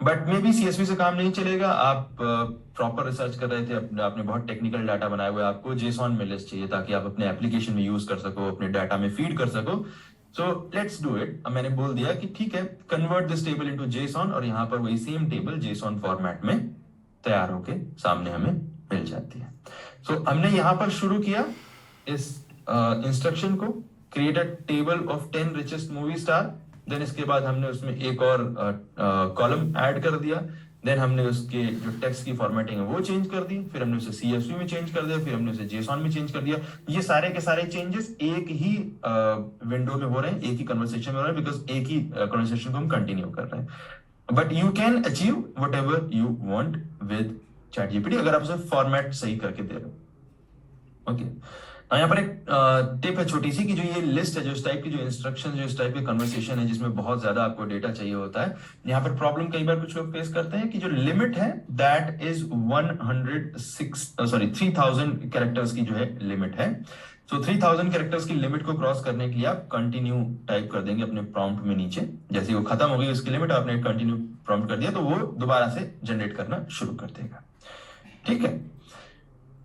बट मे बी CSV से काम नहीं चलेगा। आप प्रॉपर रिसर्च कर रहे थे, आपने बहुत टेक्निकल डाटा बनाया हुआ है, आपको JSON में लिस्ट चाहिए ताकि आप अपने एप्लीकेशन में यूज कर सको, अपने डाटा में फीड कर सको। So let's do it. अब मैंने बोल दिया कि ठीक है, convert this table into JSON, और यहाँ पर वही सेम टेबल JSON फॉर्मेट में तैयार होके सामने हमें मिल जाती है। सो हमने यहाँ पर शुरू किया इस इंस्ट्रक्शन को, create a table of 10 richest movie star. Then इसके बाद हमने उसमें एक और कॉलम ऐड कर दिया, देन हमने उसके जो टेक्स्ट की फॉर्मेटिंग है वो चेंज कर दी, फिर हमने उसे CSV में चेंज कर दिया, फिर हमने उसे JSON में चेंज कर दिया। ये सारे के सारे चेंजेस एक ही विंडो में हो रहे हैं, एक ही कन्वर्सेशन में हो रहे हैं, बिकॉज एक ही कन्वर्सेशन को हम कंटिन्यू कर रहे हैं। But you can achieve what ever you want with ChatGPT अगर आप उसे फॉर्मेट सही करके दे रहे हो। ओके, यहाँ पर एक टिप है छोटी सी कि जो ये लिस्ट है, जो इस टाइप की जो इंस्ट्रक्शन, जो इस टाइप की कन्वर्सेशन है जिसमें बहुत ज्यादा आपको डेटा चाहिए होता है, यहाँ पर प्रॉब्लम कई बार कुछ लोग फेस करते हैं कि जो लिमिट है दैट इज 3000 कैरेक्टर्स की जो है लिमिट है। सो 3000 कैरेक्टर्स की लिमिट को क्रॉस करने के लिए आप कंटिन्यू टाइप कर देंगे अपने प्रॉम्प्ट में नीचे। जैसे वो खत्म हो गई उसकी लिमिट, आपने कंटिन्यू प्रॉम्प्ट कर दिया तो वो दोबारा से जनरेट करना शुरू कर देगा। ठीक है,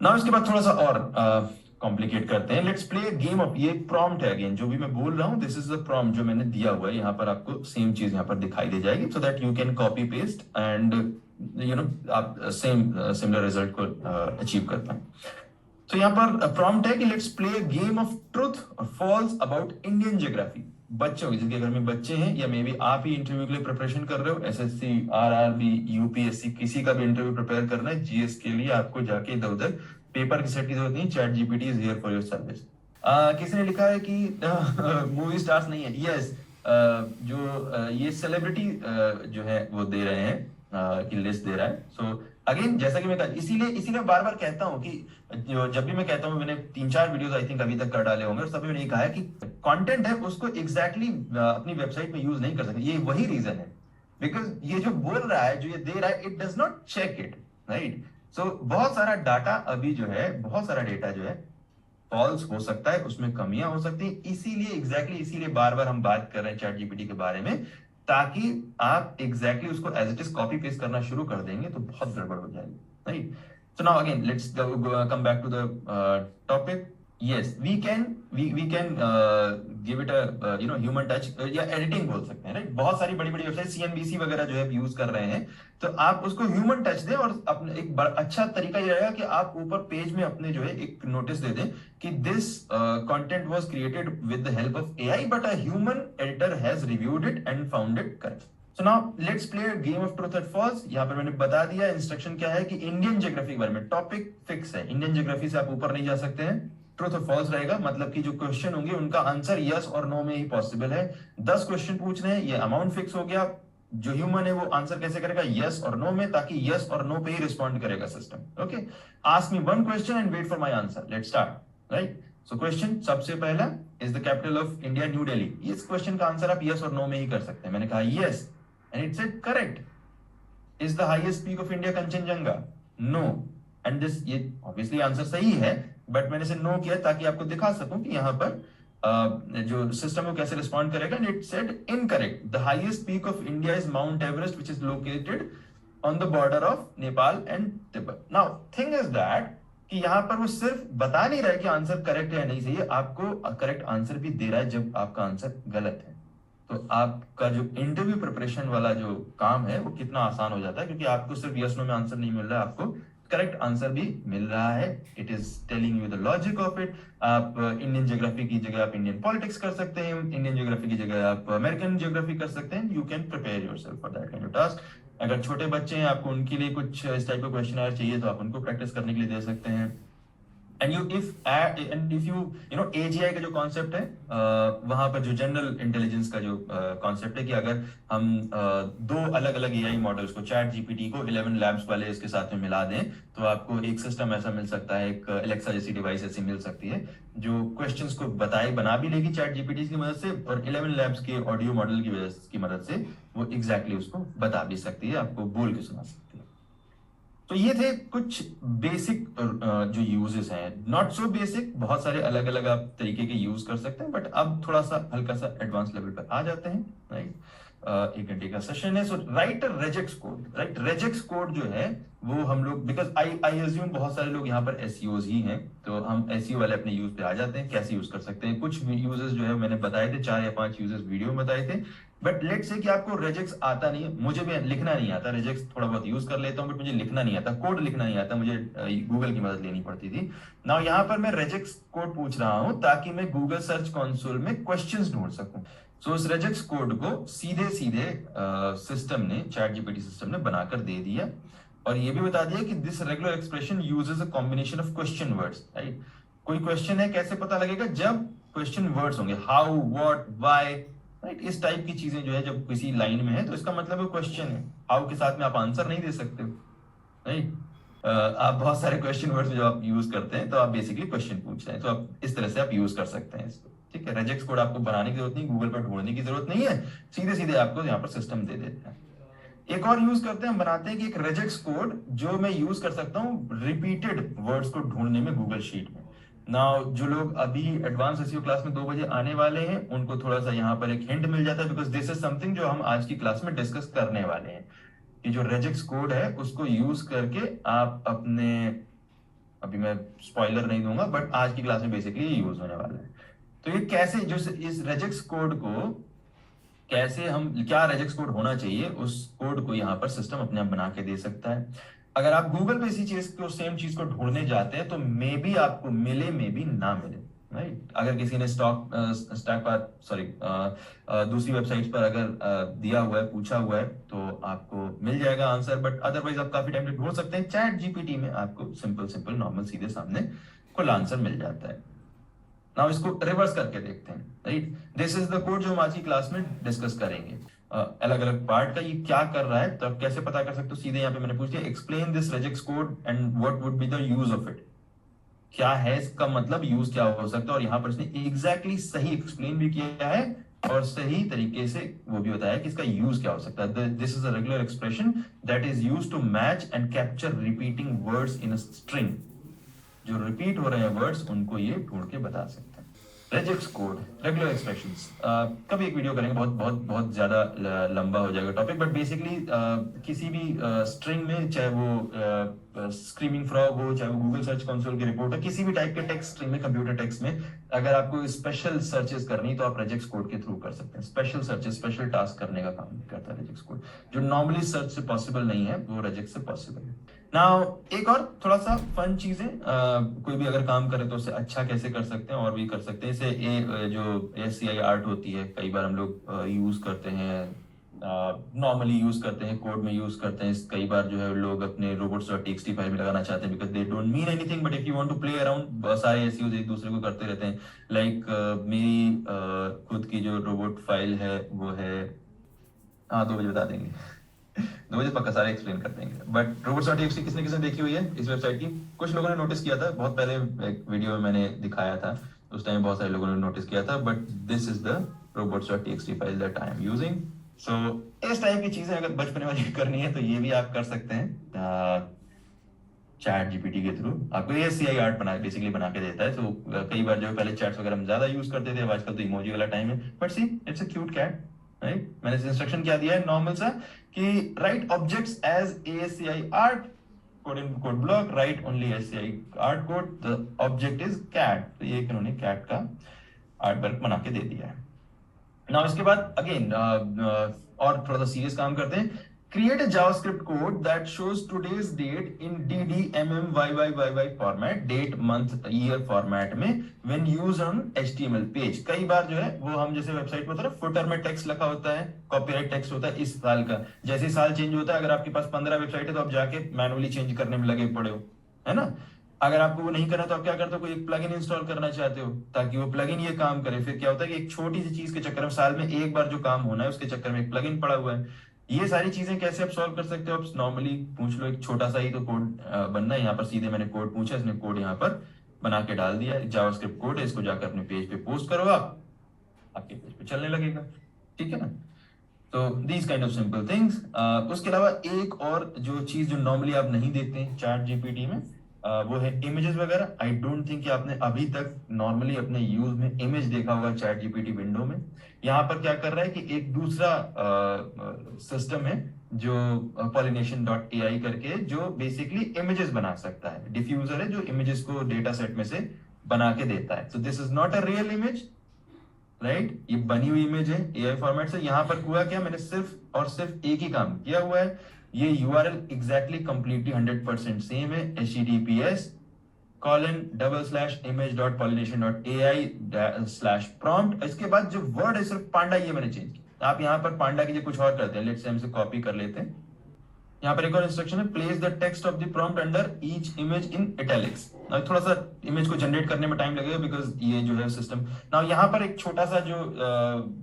ना इसके बाद थोड़ा सा और कॉम्प्लिकेट करते हैं। लेट्स प्ले गेम ऑफ, ये प्रॉम्प्ट है अगेन, जो भी मैं बोल रहा हूं दिस इज द प्रॉम्प्ट जो मैंने दिया हुआ है। यहाँ पर आपको सेम चीज यहाँ पर दिखाई दे जाएगी so that you can copy paste and you know आप सिमिलर रिजल्ट को अचीव कर पाए। तो यहाँ पर प्रॉम्प्ट है कि let's play game of truth और फॉल्स अबाउट इंडियन ज्योग्राफी। बच्चों की, जिनके घर में बच्चे हैं या मे बी आप ही इंटरव्यू के लिए प्रिपरेशन कर रहे हो, SSC, RRB, UPSC, किसी का भी इंटरव्यू प्रिपेयर करना है, GS के लिए आपको जाके इधर उधर पेपर की सेट की जरूरत नहीं, ChatGPT is here for your service. किसी ने लिखा है कि मूवी स्टार्स नहीं है। यस, ये सेलिब्रिटी जो है वो दे रहे हैं कि लिस्ट दे रहा है। सो अगेन जैसा कि मैं इसीलिए बार बार कहता हूं कि जब भी मैं कहता हूं, मैंने 3-4 वीडियोस आई थिंक अभी तक कर डाले होंगे और सभी मैंने कहा है कि कंटेंट है उसको एग्जैक्टली अपनी वेबसाइट में यूज नहीं कर सकते। ये वही रीजन है बिकॉज ये जो बोल रहा है, जो ये दे रहा है, it does not check it, right. So बहुत सारा डाटा अभी जो है, बहुत सारा डेटा जो है फॉल्स हो सकता है, उसमें कमियां हो सकती है। इसीलिए बार बार हम बात कर रहे हैं ChatGPT के बारे में, ताकि आप एग्जैक्टली उसको as it is copy paste करना शुरू कर देंगे तो बहुत गड़बड़ हो जाएगी, right. So now again let's come back to the topic. yes we can give it a human touch या एडिटिंग बोल सकते हैं, राइट। बहुत सारी बड़ी बड़ी वेबसाइट CNBC वगैरह जो है यूज कर रहे हैं, तो आप उसको ह्यूमन टच दें और अपने एक अच्छा तरीका ये रहेगा कि आप ऊपर पेज में अपने जो है एक नोटिस दे दें कि this content was created with the help of AI but a human editor has reviewed it and found it correct. So now let's play game of truth and false. यहाँ पर मैंने बता दिया इंस्ट्रक्शन क्या है कि इंडियन ज्योग्राफी के बारे में टॉपिक फिक्स है, इंडियन ज्योग्राफी से आप ऊपर नहीं जा सकते हैं। ट्रूथ और फॉल्स रहेगा, मतलब कि जो क्वेश्चन होंगे उनका आंसर यस और नो में ही पॉसिबल है। 10 क्वेश्चन पूछ रहे हैं, ये अमाउंट फिक्स हो गया। जो ह्यूमन है वो आंसर कैसे करेगा, यस और नो में, ताकि यस और नो पे ही रिस्पॉन्ड करेगा system. Okay, ask me one question and wait for my answer, let's start, right. So question सबसे पहला, is the capital of India New Delhi. इस क्वेश्चन का आंसर आप यस और नो में ही कर सकते हैं। मैंने कहा yes and it said correct. Is the highest peak of India Kangchenjunga? No. And this, ये ऑब्वियसली आंसर सही है, बट मैंने इसे नो किया ताकि आपको दिखा सकूं कि यहाँ पर जो सिस्टम है कैसे रिस्पॉन्ड करेगा। And it said incorrect, the highest peak of India is mount Everest which is located on the border of Nepal and Tibet. Now thing is that कि यहाँ पर वो सिर्फ बता नहीं रहा है कि आंसर करेक्ट है या नहीं सही है, आपको करेक्ट आंसर भी दे रहा है जब आपका आंसर गलत है। तो आपका जो इंटरव्यू प्रिपरेशन वाला जो काम है वो कितना आसान हो जाता है, क्योंकि आपको सिर्फ यस नो में आंसर नहीं मिल रहा है, आपको करेक्ट आंसर भी मिल रहा है। It is telling you the logic of it. आप इंडियन ज्योग्राफी की जगह आप इंडियन पॉलिटिक्स कर सकते हैं, इंडियन ज्योग्राफी की जगह आप अमेरिकन ज्योग्राफी कर सकते हैं। You can prepare yourself for that kind of task. अगर छोटे बच्चे हैं, आपको उनके लिए कुछ इस टाइप का क्वेश्चन चाहिए तो आप उनको प्रैक्टिस करने के लिए दे सकते हैं। And if you know AGI का जो कॉन्सेप्ट है, वहां पर जो जनरल इंटेलिजेंस का जो कॉन्सेप्ट है कि अगर हम दो अलग अलग AI मॉडल्स को, ChatGPT को 11 लैब्स वाले इसके साथ में मिला दें तो आपको एक सिस्टम ऐसा मिल सकता है, एक Alexa जैसी डिवाइस ऐसी मिल सकती है जो क्वेश्चंस को बना भी लेगी ChatGPT की मदद से, और 11 लैब्स के ऑडियो मॉडल की मदद से वो एग्जैक्टली उसको बता भी सकती है, आपको बोल के सुना सकती है। तो ये थे कुछ बेसिक जो यूजेस हैं। नॉट सो बेसिक, बहुत सारे अलग अलग आप तरीके के यूज कर सकते हैं, बट अब थोड़ा सा हल्का सा एडवांस लेवल पर आ जाते हैं, राइट। 1 घंटे का सेशन है। So write regex code, right. Regex code जो है वो हम लोग, बिकॉज आई अज्यूम बहुत सारे लोग यहाँ पर SEOs ही हैं, तो हम SEO वाले अपने यूज पे आ जाते हैं, कैसे यूज कर सकते हैं। कुछ यूजेस जो है मैंने बताए थे, 4 या 5 यूजेस वीडियो में बताए थे। बट लेट्स से कि आपको रेजेक्स आता नहीं है, मुझे भी लिखना नहीं आता, रेजेक्स थोड़ा बहुत यूज कर लेता हूँ बट मुझे लिखना नहीं आता, कोड लिखना नहीं आता, मुझे गूगल की मदद लेनी पड़ती थी। नाउ यहाँ पर मैं रेजेक्स कोड पूछ रहा हूँ ताकि मैं गूगल सर्च कंसोल में क्वेश्चंस ढूंढ सकूं। सो इस regex कोड को सीधे सीधे सिस्टम ने, चैट जीपीटी सिस्टम ने बनाकर दे दिया और ये भी बता दिया कि this regular expression uses a combination of question words, right. कोई क्वेश्चन है, कैसे पता लगेगा? जब क्वेश्चन वर्ड्स होंगे, हाउ, व्हाट, व्हाई, राइट। इस टाइप की चीजें जो है जब किसी लाइन में है तो इसका मतलब वो क्वेश्चन है। हाउ के साथ में आप आंसर नहीं दे सकते हो, राइट। आप बहुत सारे क्वेश्चन वर्ड्स जो आप यूज करते हैं तो आप बेसिकली क्वेश्चन पूछ रहे हैं, तो आप इस तरह से आप यूज कर सकते हैं इसको, ठीक है। रेजेक्स कोड आपको बनाने की जरूरत नहीं, गूगल पर ढूंढने की जरूरत नहीं है, सीधे सीधे आपको यहाँ पर सिस्टम दे देता है। एक और यूज करते हैं, हम बनाते हैं कि एक रेजेक्स कोड जो मैं यूज कर सकता हूँ रिपीटेड वर्ड्स को ढूंढने में गूगल शीट में। नाउ जो लोग अभी एडवांस एसईओ क्लास में 2 बजे आने वाले हैं उनको थोड़ा सा यहाँ पर एक हिंट मिल जाता है, बिकॉज दिस इज समथिंग जो हम आज की क्लास में डिस्कस करने वाले हैं कि जो रेजेक्स कोड है उसको यूज करके आप अपने, अभी मैं स्पॉइलर नहीं दूंगा बट आज की क्लास में बेसिकली ये यूज होने वाला है। तो ये कैसे, जो इस रेजेक्स कोड को कैसे हम, क्या रेजेक्स कोड होना चाहिए, उस कोड को यहाँ पर सिस्टम अपने आप बना के दे सकता है। अगर आप गूगल पे इसी चीज को, सेम चीज को ढूंढने जाते हैं तो मे बी आपको मिले, मे बी ना मिले, राइट। अगर किसी ने स्टॉक पर, सॉरी, दूसरी वेबसाइट पर अगर दिया हुआ है, पूछा हुआ है तो आपको मिल जाएगा आंसर, बट अदरवाइज आप काफी टाइम तक ढूंढ सकते हैं। चैट जीपीटी में आपको सिंपल सिंपल नॉर्मल सीधे सामने खुला आंसर मिल जाता है। नाउ इसको रिवर्स करके देखते हैं, right. This is the code जो हम आज की क्लास में डिस्कस करेंगे, अलग अलग पार्ट का ये क्या कर रहा है, तो आप कैसे पता कर सकते हो? सीधे यहाँ पे मैंने पूछ दिया, explain this regex code and what would be the use of it. क्या है इसका मतलब, यूज क्या हो सकता है, और यहाँ पर इसने एग्जैक्टली सही एक्सप्लेन भी किया है और सही तरीके से वो भी बताया कि इसका यूज क्या हो सकता है। This is a regular expression that is used to match and capture repeating words in a string. जो रिपीट हो रहे हैं वर्ड्स उनको ये ढूंढ के बता सकते हैं। रेजेक्स कोड, रेगुलर एक्सप्रेशंस, कभी एक वीडियो करेंगे, बहुत बहुत बहुत ज्यादा लंबा हो जाएगा टॉपिक, बट बेसिकली किसी भी स्ट्रिंग में, चाहे वो स्क्रीमिंग फ्रॉग हो, चाहे वो गूगल सर्च कंसोल की रिपोर्ट हो, किसी भी टाइप के टेक्स्ट स्ट्रिंग में, कंप्यूटर टेक्स्ट में अगर आपको स्पेशल सर्चेस करनी तो आप रेजेक्स कोड के थ्रू कर सकते हैं। स्पेशल सर्चेस, स्पेशल टास्क करने का काम करता है रेजेक्स कोड, जो नॉर्मली सर्च से पॉसिबल नहीं है वो रेजेक्स से पॉसिबल है। नाउ एक और थोड़ा सा फन चीजें, कोई भी अगर काम करे तो उसे अच्छा कैसे कर सकते हैं और भी कर सकते हैं। इसे जो SCI आर्ट होती है, कई बार हम लोग यूज करते हैं, नॉर्मली यूज करते हैं, कोड में यूज करते हैं। कई बार जो है लोग अपने robots.txt फाइल में लगाना चाहते हैं because they don't mean anything, but if you want to play around, सारे SEOs एक दूसरे को करते रहते हैं। लाइक मेरी खुद की जो रोबोट फाइल है वो है, हाँ 2 बजे बता देंगे 2 बजे पक्का सारे एक्सप्लेन कर देंगे। बट robots.txt किसने किसने देखी हुई है इस वेबसाइट की? कुछ लोगों ने नोटिस किया था, बहुत पहले एक वीडियो में मैंने दिखाया था, उस टाइम बहुत सारे लोगों ने नोटिस किया था। But this is the robots.txt file that I am using. So इस टाइप की चीजें अगर बचपने वाली करनी है तो ये भी आप कर सकते हैं चैट जीपीटी के थ्रू। आपको ये SCI आर्ट बेसिकली बना के देता है। तो कई बार जो पहले चैट्स वगैरह हम ज्यादा यूज करते थे, अब आजकल तो इमोजी वाला टाइम है, but see it's a cute cat, right. मैंने इंस्ट्रक्शन क्या दिया है नॉर्मल सा कि write objects as ASCI art, code in code block, write only SCI art code, the object is cat. तो ये इन्होंने कैट का आर्ट वर्क बना के दे दिया है। नाउ इसके बाद अगेन और थोड़ा सा सीरियस काम करते हैं। Create a JavaScript code that shows today's date in DDMMYYYY format, date month year format में, when used on HTML page. कई बार जो है वो हम जैसे वेबसाइट में होता है ना, फुटर में टेक्स्ट लिखा होता है, कॉपीराइट टेक्स्ट होता है इस साल का, जैसे साल चेंज होता है, अगर आपके पास 15 वेबसाइट है तो आप जाके मैनुअली चेंज करने में लगे पड़े हो, है ना। अगर आपको वो नहीं करना तो आप क्या करते हो, कोई एक प्लगइन इंस्टॉल करना चाहते हो ताकि वो प्लगइन ये काम करे। फिर क्या होता है कि एक छोटी सी चीज के चक्कर में, साल में एक बार जो काम होना है उसके चक्कर में एक प्लगइन पड़ा हुआ है। ये सारी चीजें कैसे आप सॉल्व कर सकते हो? आप नॉर्मली पूछ लो, एक छोटा सा ही तो कोड बनना है। यहाँ पर सीधे मैंने कोड पूछा, इसने कोड यहाँ पर बना के डाल दिया, जावास्क्रिप्ट कोड है, इसको जाकर अपने पेज पे पोस्ट करो, आप आपके पेज पे चलने लगेगा, ठीक है ना। तो these kind of simple things. उसके अलावा एक और जो चीज जो नॉर्मली आप नहीं देखते हैं चैट जीपीटी में, वो है इमेजेस वगैरह। आई डोंट थिंक कि आपने अभी तक नॉर्मली अपने यूज में इमेज देखा होगा चैट जीपीटी विंडो में। यहाँ पर क्या कर रहा है कि एक दूसरा सिस्टम है जो pollination.ai करके, जो बेसिकली इमेजेस बना सकता है, डिफ्यूजर है जो इमेजेस को डेटा सेट में से बना के देता है। So this is not a real image, right, ये बनी हुई इमेज है AI फॉर्मेट से। यहाँ पर हुआ क्या, मैंने सिर्फ और सिर्फ एक ही काम किया हुआ है, ये URL एग्जैक्टली कंप्लीटली 100% सेम है, https :image.pollination.ai/prompt। इसके बाद जो वर्ड है सिर्फ पांडा, ये मैंने चेंज किया। आप यहाँ पर पांडा की जगह कुछ और करते हैं, लेट्स से हम इसे कॉपी कर लेते हैं। यहाँ पर एक और इंस्ट्रक्शन है, place the text of the prompt under each image in italics. थोड़ा सा इमेज को जनरेट करने में टाइम लगेगा बिकॉज ये जो है सिस्टम। नाउ यहाँ पर एक छोटा सा जो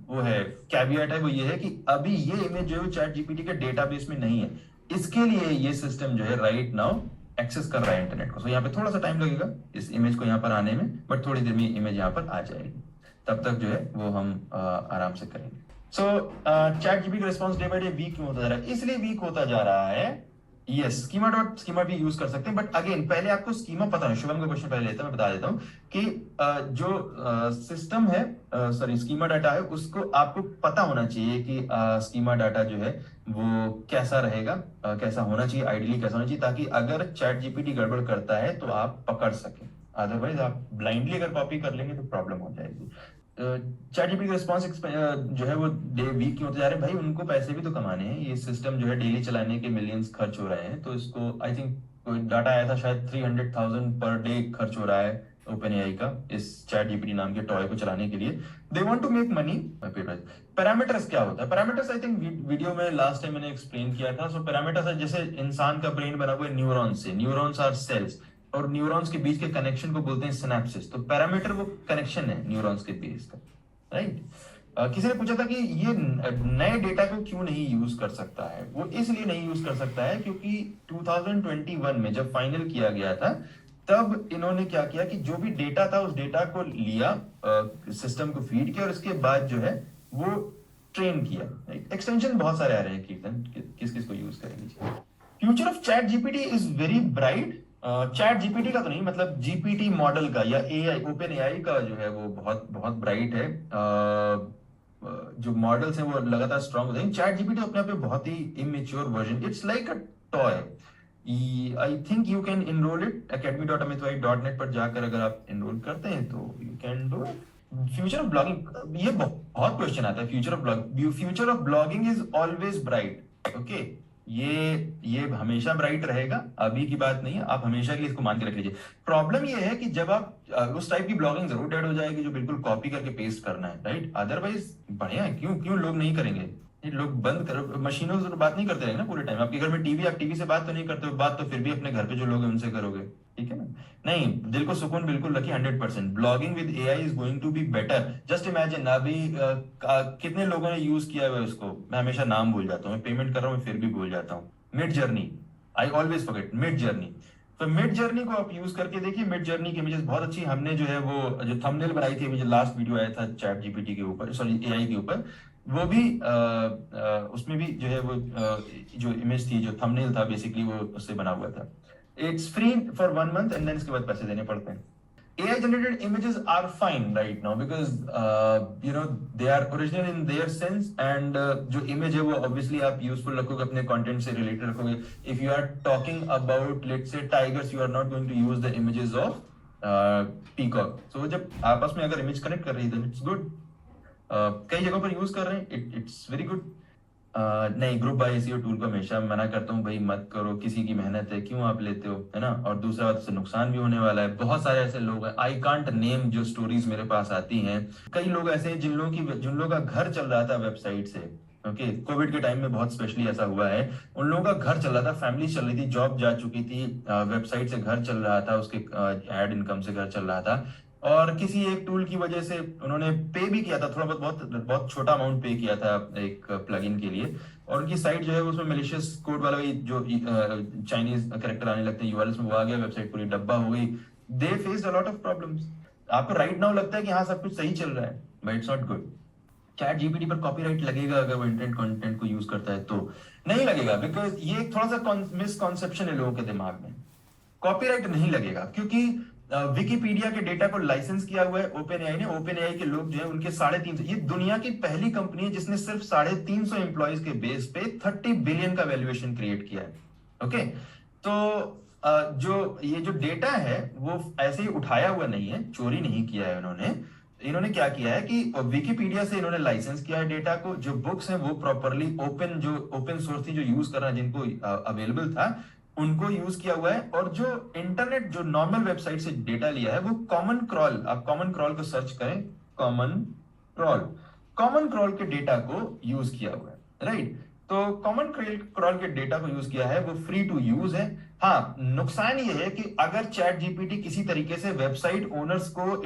वो है कैविएट है, वो ये है कि अभी ये इमेज जो है चैट जीपीटी के डेटाबेस में नहीं है। इसके लिए ये सिस्टम जो है राइट नाउ एक्सेस कर रहा है इंटरनेट को। सो यहाँ पे थोड़ा सा टाइम लगेगा इस इमेज को यहाँ पर आने में, बट थोड़ी देर में इमेज यहाँ पर आ जाएगी। तब तक जो है वो हम आराम से करेंगे। सो चैट जीपीटी का response day by day weak क्यों होता जा रहा है? इसलिए वीक होता जा रहा है, यस, स्कीमा भी यूज कर सकते हैं, बट अगेन पहले आपको स्कीमा पता है। शुभम का क्वेश्चन पहले लेता हूं, मैं बता देता हूं कि जो सिस्टम है, सॉरी स्कीमा डाटा है, उसको आपको पता होना चाहिए कि स्कीमा डाटा जो है वो कैसा रहेगा, कैसा होना चाहिए, आइडियली कैसा होना चाहिए, ताकि अगर चैट जीपीटी गड़बड़ करता है तो आप पकड़ सकें। अदरवाइज आप ब्लाइंडली अगर कॉपी कर लेंगे तो प्रॉब्लम हो जाएगी। चैट जीपीटी का रिस्पॉन्स जो है वो डे वीक क्यों होते जा रहे हैं? भाई उनको पैसे भी तो कमाने हैं। ये सिस्टम जो है डेली चलाने के मिलियंस खर्च हो रहे हैं, तो इसको आई थिंक कोई डाटा आया था शायद 300,000 पर डे खर्च हो रहा है ओपन एआई का इस चैट जीपीटी नाम के टॉय को चलाने के लिए। They want to make money. Parameters क्या होता है? पैरामीटर्स आई थिंक वीडियो में लास्ट टाइम मैंने एक्सप्लेन किया था। सो पैरामीटर्स है जैसे इंसान का ब्रेन बना हुआ है न्यूरॉन्स से, न्यूरॉन्स आर सेल्स, और न्यूरॉन्स के बीच के कनेक्शन को बोलते हैं सिनेप्सिस। तो पैरामीटर वो कनेक्शन है न्यूरॉन्स के बीच का, राइट। किसी ने पूछा था कि ये नए डेटा को क्यों नहीं यूज कर सकता है? वो इसलिए नहीं यूज कर सकता है क्योंकि 2021 में जब फाइनल किया गया था, तब इन्होंने क्या किया कि जो भी डेटा था उस डेटा को लिया, सिस्टम को फीड किया, और इसके बाद जो है वो ट्रेन किया। एक्सटेंशन बहुत सारे आ रहे हैं, कीर्तन किस किस को यूज करेंगे। Future of chat GPT is very bright. Chat GPT का तो नहीं, मतलब जीपीटी मॉडल का या एआई, ओपन एआई का जो है वो बहुत बहुत ब्राइट है। जो मॉडल्स हैं वो लगातार स्ट्रांग होते हैं। चैट जीपीटी अपने आप में बहुत ही immature version, it's like a toy. I think you can enrol it academy.amitwhite.net पर जाकर अगर आप इनरोल करते हैं तो you can do it. Future of blogging, ये बहुत क्वेश्चन आता है। Future of blogging is always bright. Okay, ये हमेशा ब्राइट रहेगा, अभी की बात नहीं है, आप हमेशा के लिए इसको मान के रख लीजिए। प्रॉब्लम ये है कि जब आप उस टाइप की ब्लॉगिंग जरूर डेड हो जाएगी जो बिल्कुल कॉपी करके पेस्ट करना है, राइट। अदरवाइज बढ़िया है, क्यों लोग नहीं करेंगे? ये लोग बंद करो, मशीनों से तो बात नहीं करते रहेंगे ना पूरे टाइम। आपके घर में टीवी, आप टीवी से बात तो नहीं करते हो, बात तो फिर भी अपने घर पे जो लोग हैं उनसे करोगे, ठीक है ना? नहीं, दिल को सुकून बिल्कुल रखिए। 100% blogging with AI is going to be better. Just imagine अभी कितने लोगों ने यूज किया है उसको। मैं हमेशा नाम भूल जाता हूँ, मैं पेमेंट कर रहा हूँ फिर भी भूल जाता हूँ। Mid journey, I always forget mid journey. तो मिड जर्नी को आप यूज करके देखिए। मिड जर्नी की इमेजेस बहुत अच्छी, हमने जो है वो जो थंबनेल बनाई थी, मुझे लास्ट वीडियो आया था चैट जीपीटी के ऊपर, सॉरी एआई के ऊपर, वो भी उसमें भी जो है वो जो इमेज थी, जो थंबनेल था बेसिकली, वो उससे बना हुआ था। It's free for 1 month and then इसके बाद पैसे देने पड़ते हैं। AI generated images are fine right now because they are original in their sense, and जो image है वो obviously आप useful रखोगे, अपने content से related रखोगे। If you are talking about let's say tigers, you are not going to use the images of peacock. So जब आपस में अगर image connect कर रही है then it's good. कई जगहों पर यूज कर रहे हैं, it's very good. नहीं, ग्रुप बाय एसईओ टूल को हमेशा मना करता हूँ, भाई मत करो, किसी की मेहनत है, क्यों आप लेते हो, है ना? और दूसरा बात, इससे नुकसान भी होने वाला है। बहुत सारे ऐसे लोग हैं, आई कांट नेम, जो स्टोरीज मेरे पास आती हैं। कई लोग ऐसे हैं जिन लोगों का घर चल रहा था वेबसाइट से। ओके, कोविड के टाइम में बहुत स्पेशली ऐसा हुआ है। उन लोगों का घर चल रहा था, फैमिली चल रही थी, जॉब जा चुकी थी, वेबसाइट से घर चल रहा था, उसके एड इनकम से घर चल रहा था, और किसी एक टूल की वजह से उन्होंने पे भी किया था, थोड़ा बहुत छोटा अमाउंट पे किया था एक प्लगइन के लिए, और उनकी साइट जो है उसमें मैलिशियस कोड वाला जो चाइनीज कैरेक्टर आने लगते हैं यूआरएल्स में, वो आ गया, वेबसाइट पूरी डब्बा हो गई। दे faced a lot of problems. आपको राइट नाउ लगता है कि हाँ सब कुछ सही चल रहा है, but it's not good. Chat GPT पर कॉपीराइट लगेगा अगर वो इंटरनेट कंटेंट को यूज करता है? तो नहीं लगेगा, बिकॉज ये एक थोड़ा सा मिसकॉन्सेप्शन है लोगों के दिमाग में। कॉपीराइट नहीं लगेगा क्योंकि विकिपीडिया के डेटा को लाइसेंस किया हुआ है ओपन एआई ने। ओपन एआई के लोग जो है उनके 350, ये दुनिया की पहली कंपनी है जिसने सिर्फ 350 एम्प्लॉइज के बेस पे 30 बिलियन का वैल्यूएशन क्रिएट किया है। ओके, तो ये जो डेटा है वो ऐसे ही उठाया हुआ नहीं है, चोरी नहीं किया है इन्होंने क्या किया है कि विकिपीडिया से इन्होंने लाइसेंस किया है डेटा को। जो बुक्स हैं वो प्रॉपरली ओपन सोर्स थी, जो यूज करना जिनको अवेलेबल था, उनको यूज किया हुआ है। और जो इंटरनेट जो नॉर्मल वेबसाइट से डेटा लिया है वो कॉमन क्रॉल, आप कॉमन क्रॉल को सर्च करें, कॉमन क्रॉल, कॉमन क्रॉल के डेटा को यूज किया हुआ है, राइट। तो कॉमन क्रॉल के डेटा को यूज किया है, वो फ्री टू यूज है। हाँ, नुकसान ये है कि अगर चैट जीपीटी किसी तरीके से वेबसाइट ओनर्स को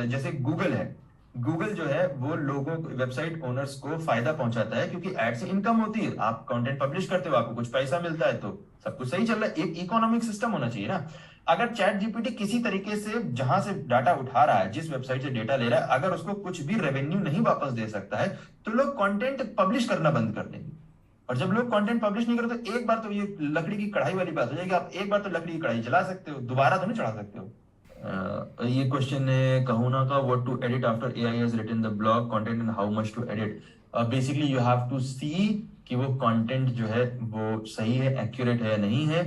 जैसे गूगल है, गूगल जो है वो लोगों को, वेबसाइट ओनर्स को फायदा पहुंचाता है क्योंकि एड से इनकम होती है, आप कंटेंट पब्लिश करते हो, आपको कुछ पैसा मिलता है, तो सब कुछ सही चल रहा है। एक इकोनॉमिक सिस्टम होना चाहिए ना। अगर चैट जीपीटी किसी तरीके से जहां से डाटा उठा रहा है, जिस वेबसाइट से डेटा ले रहा है, अगर उसको कुछ भी रेवेन्यू नहीं वापस दे सकता है, तो लोग कंटेंट पब्लिश करना बंद कर देंगे। और जब लोग कंटेंट पब्लिश नहीं करते, तो एक बार तो ये लकड़ी की कढ़ाई वाली बात हो जाएगी, आप एक बार तो लकड़ी की कढ़ाई जला सकते हो, दोबारा तो नहीं चढ़ा सकते हो। ये क्वेश्चन है कहूना का, what to edit after AI has written the blog content and how much to edit. Basically you have to see कि वो कंटेंट जो है वो सही है, एक्यूरेट है या नहीं है,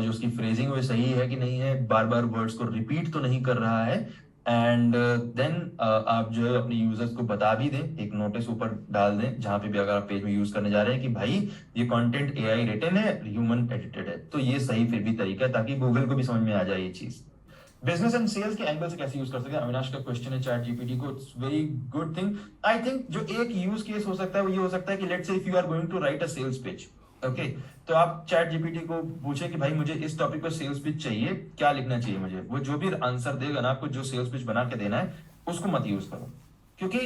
जो उसकी फ्रेजिंग वो सही है कि नहीं है, बार बार वर्ड्स को रिपीट तो नहीं कर रहा है। एंड देन आप जो है अपने यूजर्स को बता भी दें, एक नोटिस ऊपर डाल दें जहां पे भी अगर आप पेज में यूज करने जा रहे हैं कि भाई ये कंटेंट एआई रिटन है, ह्यूमन एडिटेड है, तो ये सही फिर भी तरीका है, ताकि गूगल को भी समझ में आ जाए ये चीज। बिजनेस एंड सेल्स के एंगल से कैसे यूज कर सकते हैं, अविनाश का क्वेश्चन है चैट जीपीटी को। It's very good thing. I think जो एक यूज केस हो सकता है वो ये हो सकता है कि let's say if you are going to write a sales pitch, okay, तो आप चैट जीपीटी को पूछे कि भाई मुझे इस टॉपिक पर सेल्स पिच चाहिए, क्या लिखना चाहिए मुझे, वो जो भी आंसर देगा ना आपको, जो सेल्स पिच बना के देना है, उसको मत यूज करो, क्योंकि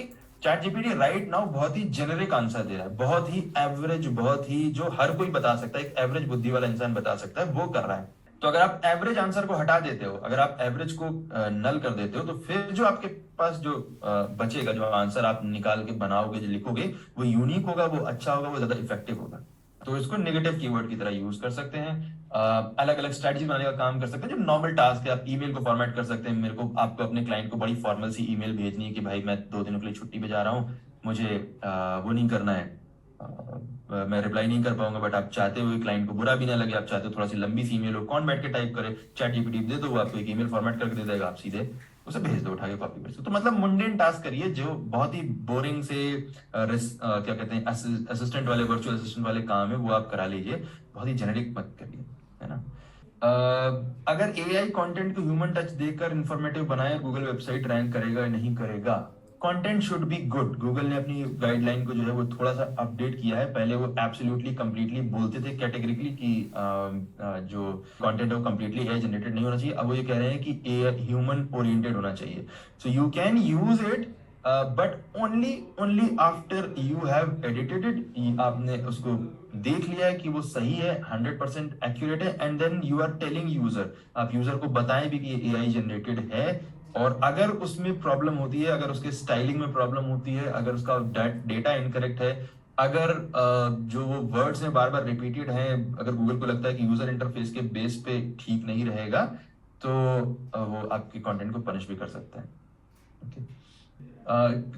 चैट जीपीटी राइट नाउ बहुत ही जेनेरिक आंसर दे रहा है, बहुत ही एवरेज, बहुत ही जो हर कोई बता सकता है, एक एवरेज बुद्धि वाला इंसान बता सकता है, वो कर रहा है। तो अगर आप एवरेज आंसर को हटा देते हो, अगर आप एवरेज को नल कर देते हो, तो फिर जो आपके पास जो बचेगा, जो आंसर आप निकाल के बनाओगे, जो लिखोगे, वो यूनिक होगा, वो अच्छा होगा, वो ज्यादा इफेक्टिव होगा। तो इसको नेगेटिव कीवर्ड की तरह यूज कर सकते हैं, अलग अलग स्ट्रेटजी बनाने का काम कर सकते हैं। जो नॉर्मल टास्क है, आप ईमेल को फॉर्मेट कर सकते हैं, मेरे को आपको अपने क्लाइंट को बड़ी फॉर्मल सी ईमेल भेजनी है कि भाई मैं 2 दिनों के लिए छुट्टी पे जा रहा हूँ, मुझे वो नहीं करना है, मैं रिप्लाई नहीं कर पाऊंगा, बट आप चाहते हो क्लाइंट को बुरा भी ना लगे, आप चाहते हो थोड़ा सी लंबी सी ईमेल हो, कौन बैठ के टाइप करे, चैट जीपीटी दे दो, वो आपको एक ईमेल फॉर्मेट करके दे देगा, आप सीधे उसे भेज दो, उठा के कॉपी पेस्ट। तो मतलब मुंडेन टास्क करिए, जो बहुत ही बोरिंग से क्या कहते हैं असिस्टेंट वाले, वर्चुअल असिस्टेंट वाले काम है, वो आप करा लीजिए, बहुत ही जेनेरिक मत करिए, है ना। अगर एआई कंटेंट को ह्यूमन टच देकर इंफॉर्मेटिव बनाए, गूगल वेबसाइट रैंक करेगा या नहीं करेगा। Content should be good. Google ने अपनी गाइडलाइन को जो है वो थोड़ा सा अपडेट किया है। पहले वो एब्सोल्युटली कंप्लीटली बोलते थे कैटेगरिकली कि जो कंटेंट है वो कंप्लीटली एआई जनरेटेड नहीं होना चाहिए। अब वो ये कह रहे हैं कि ह्यूमन ओरिएंटेड होना चाहिए। So you can use it but only after you have edited it, आपने उसको देख लिया है कि वो सही है, 100% एक्यूरेट है, and then you are telling user, आप यूजर को बताएं भी कि एआई जनरेटेड है। और अगर उसमें प्रॉब्लम होती है, अगर उसके स्टाइलिंग में प्रॉब्लम होती है, अगर उसका डेटा इनकरेक्ट है, अगर जो वो वर्ड्स हैं बार बार रिपीटेड हैं, अगर गूगल को लगता है कि यूजर इंटरफेस के बेस पे ठीक नहीं रहेगा, तो वो आपके कंटेंट को पनिश भी कर सकता है।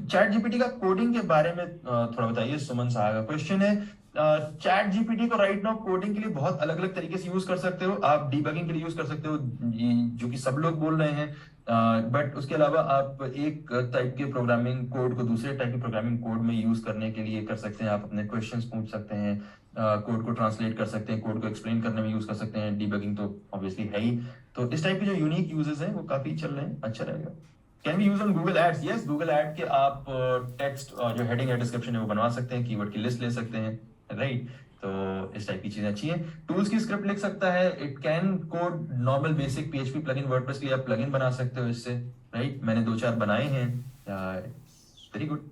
चैट जीपीटी का कोडिंग के बारे में थोड़ा बताइए। सुमन साहा का क्वेश्चन है, चैट जीपीटी को राइट नाउ कोडिंग के लिए बहुत अलग अलग तरीके से यूज कर सकते हो। आप डीबगिंग के लिए यूज कर सकते हो, जो कि सब लोग बोल रहे हैं, बट उसके अलावा आप एक टाइप के प्रोग्रामिंग कोड को दूसरे टाइप के प्रोग्रामिंग कोड में यूज करने के लिए कर सकते हैं। आप अपने क्वेश्चंस पूछ सकते हैं, कोड को ट्रांसलेट कर सकते हैं, कोड को एक्सप्लेन करने में यूज कर सकते हैं। डीबगिंग तो ऑब्वियसली है ही। तो इस टाइप के जो यूनिक यूजेस हैं वो काफी चल रहे हैं, अच्छा रहेगा। Can be use on Google ads, yes, Google ad के आप टेक्स्ट जो हेडिंग है, डिस्क्रिप्शन है, वो बनवा सकते हैं, कीवर्ड की लिस्ट ले सकते हैं, राइट। तो इस टाइप की चीजें अच्छी है। टूल्स की स्क्रिप्ट लिख सकता है, it can code normal basic PHP plugin, WordPress के लिए आप प्लगइन बना सकते हो इससे, राइट। मैंने 2-4 बनाए हैं, वेरी गुड।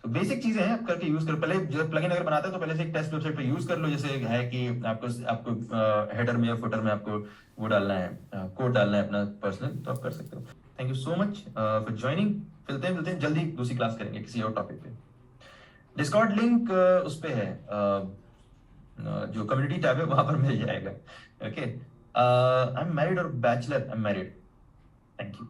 तो बेसिक चीजें हैं, आप करके यूज करो। पहले जब प्लगइन अगर बनाते हो तो पहले से एक टेस्ट वेबसाइट पे यूज कर लो, जैसे है कि आपको हेडर में या फुटर में आपको वो डालना है, कोड डालना है अपना पर्सनल, तो आप कर सकते हो। Thank you so much for joining. मिलते हैं जल्दी, दूसरी क्लास करेंगे किसी और टॉपिक पे। डिस्कॉर्ड लिंक उस पे है, जो कम्युनिटी टैब है वहां पर मिल जाएगा। ओके, आई एम मैरिड और bachelor, I am married. Thank you.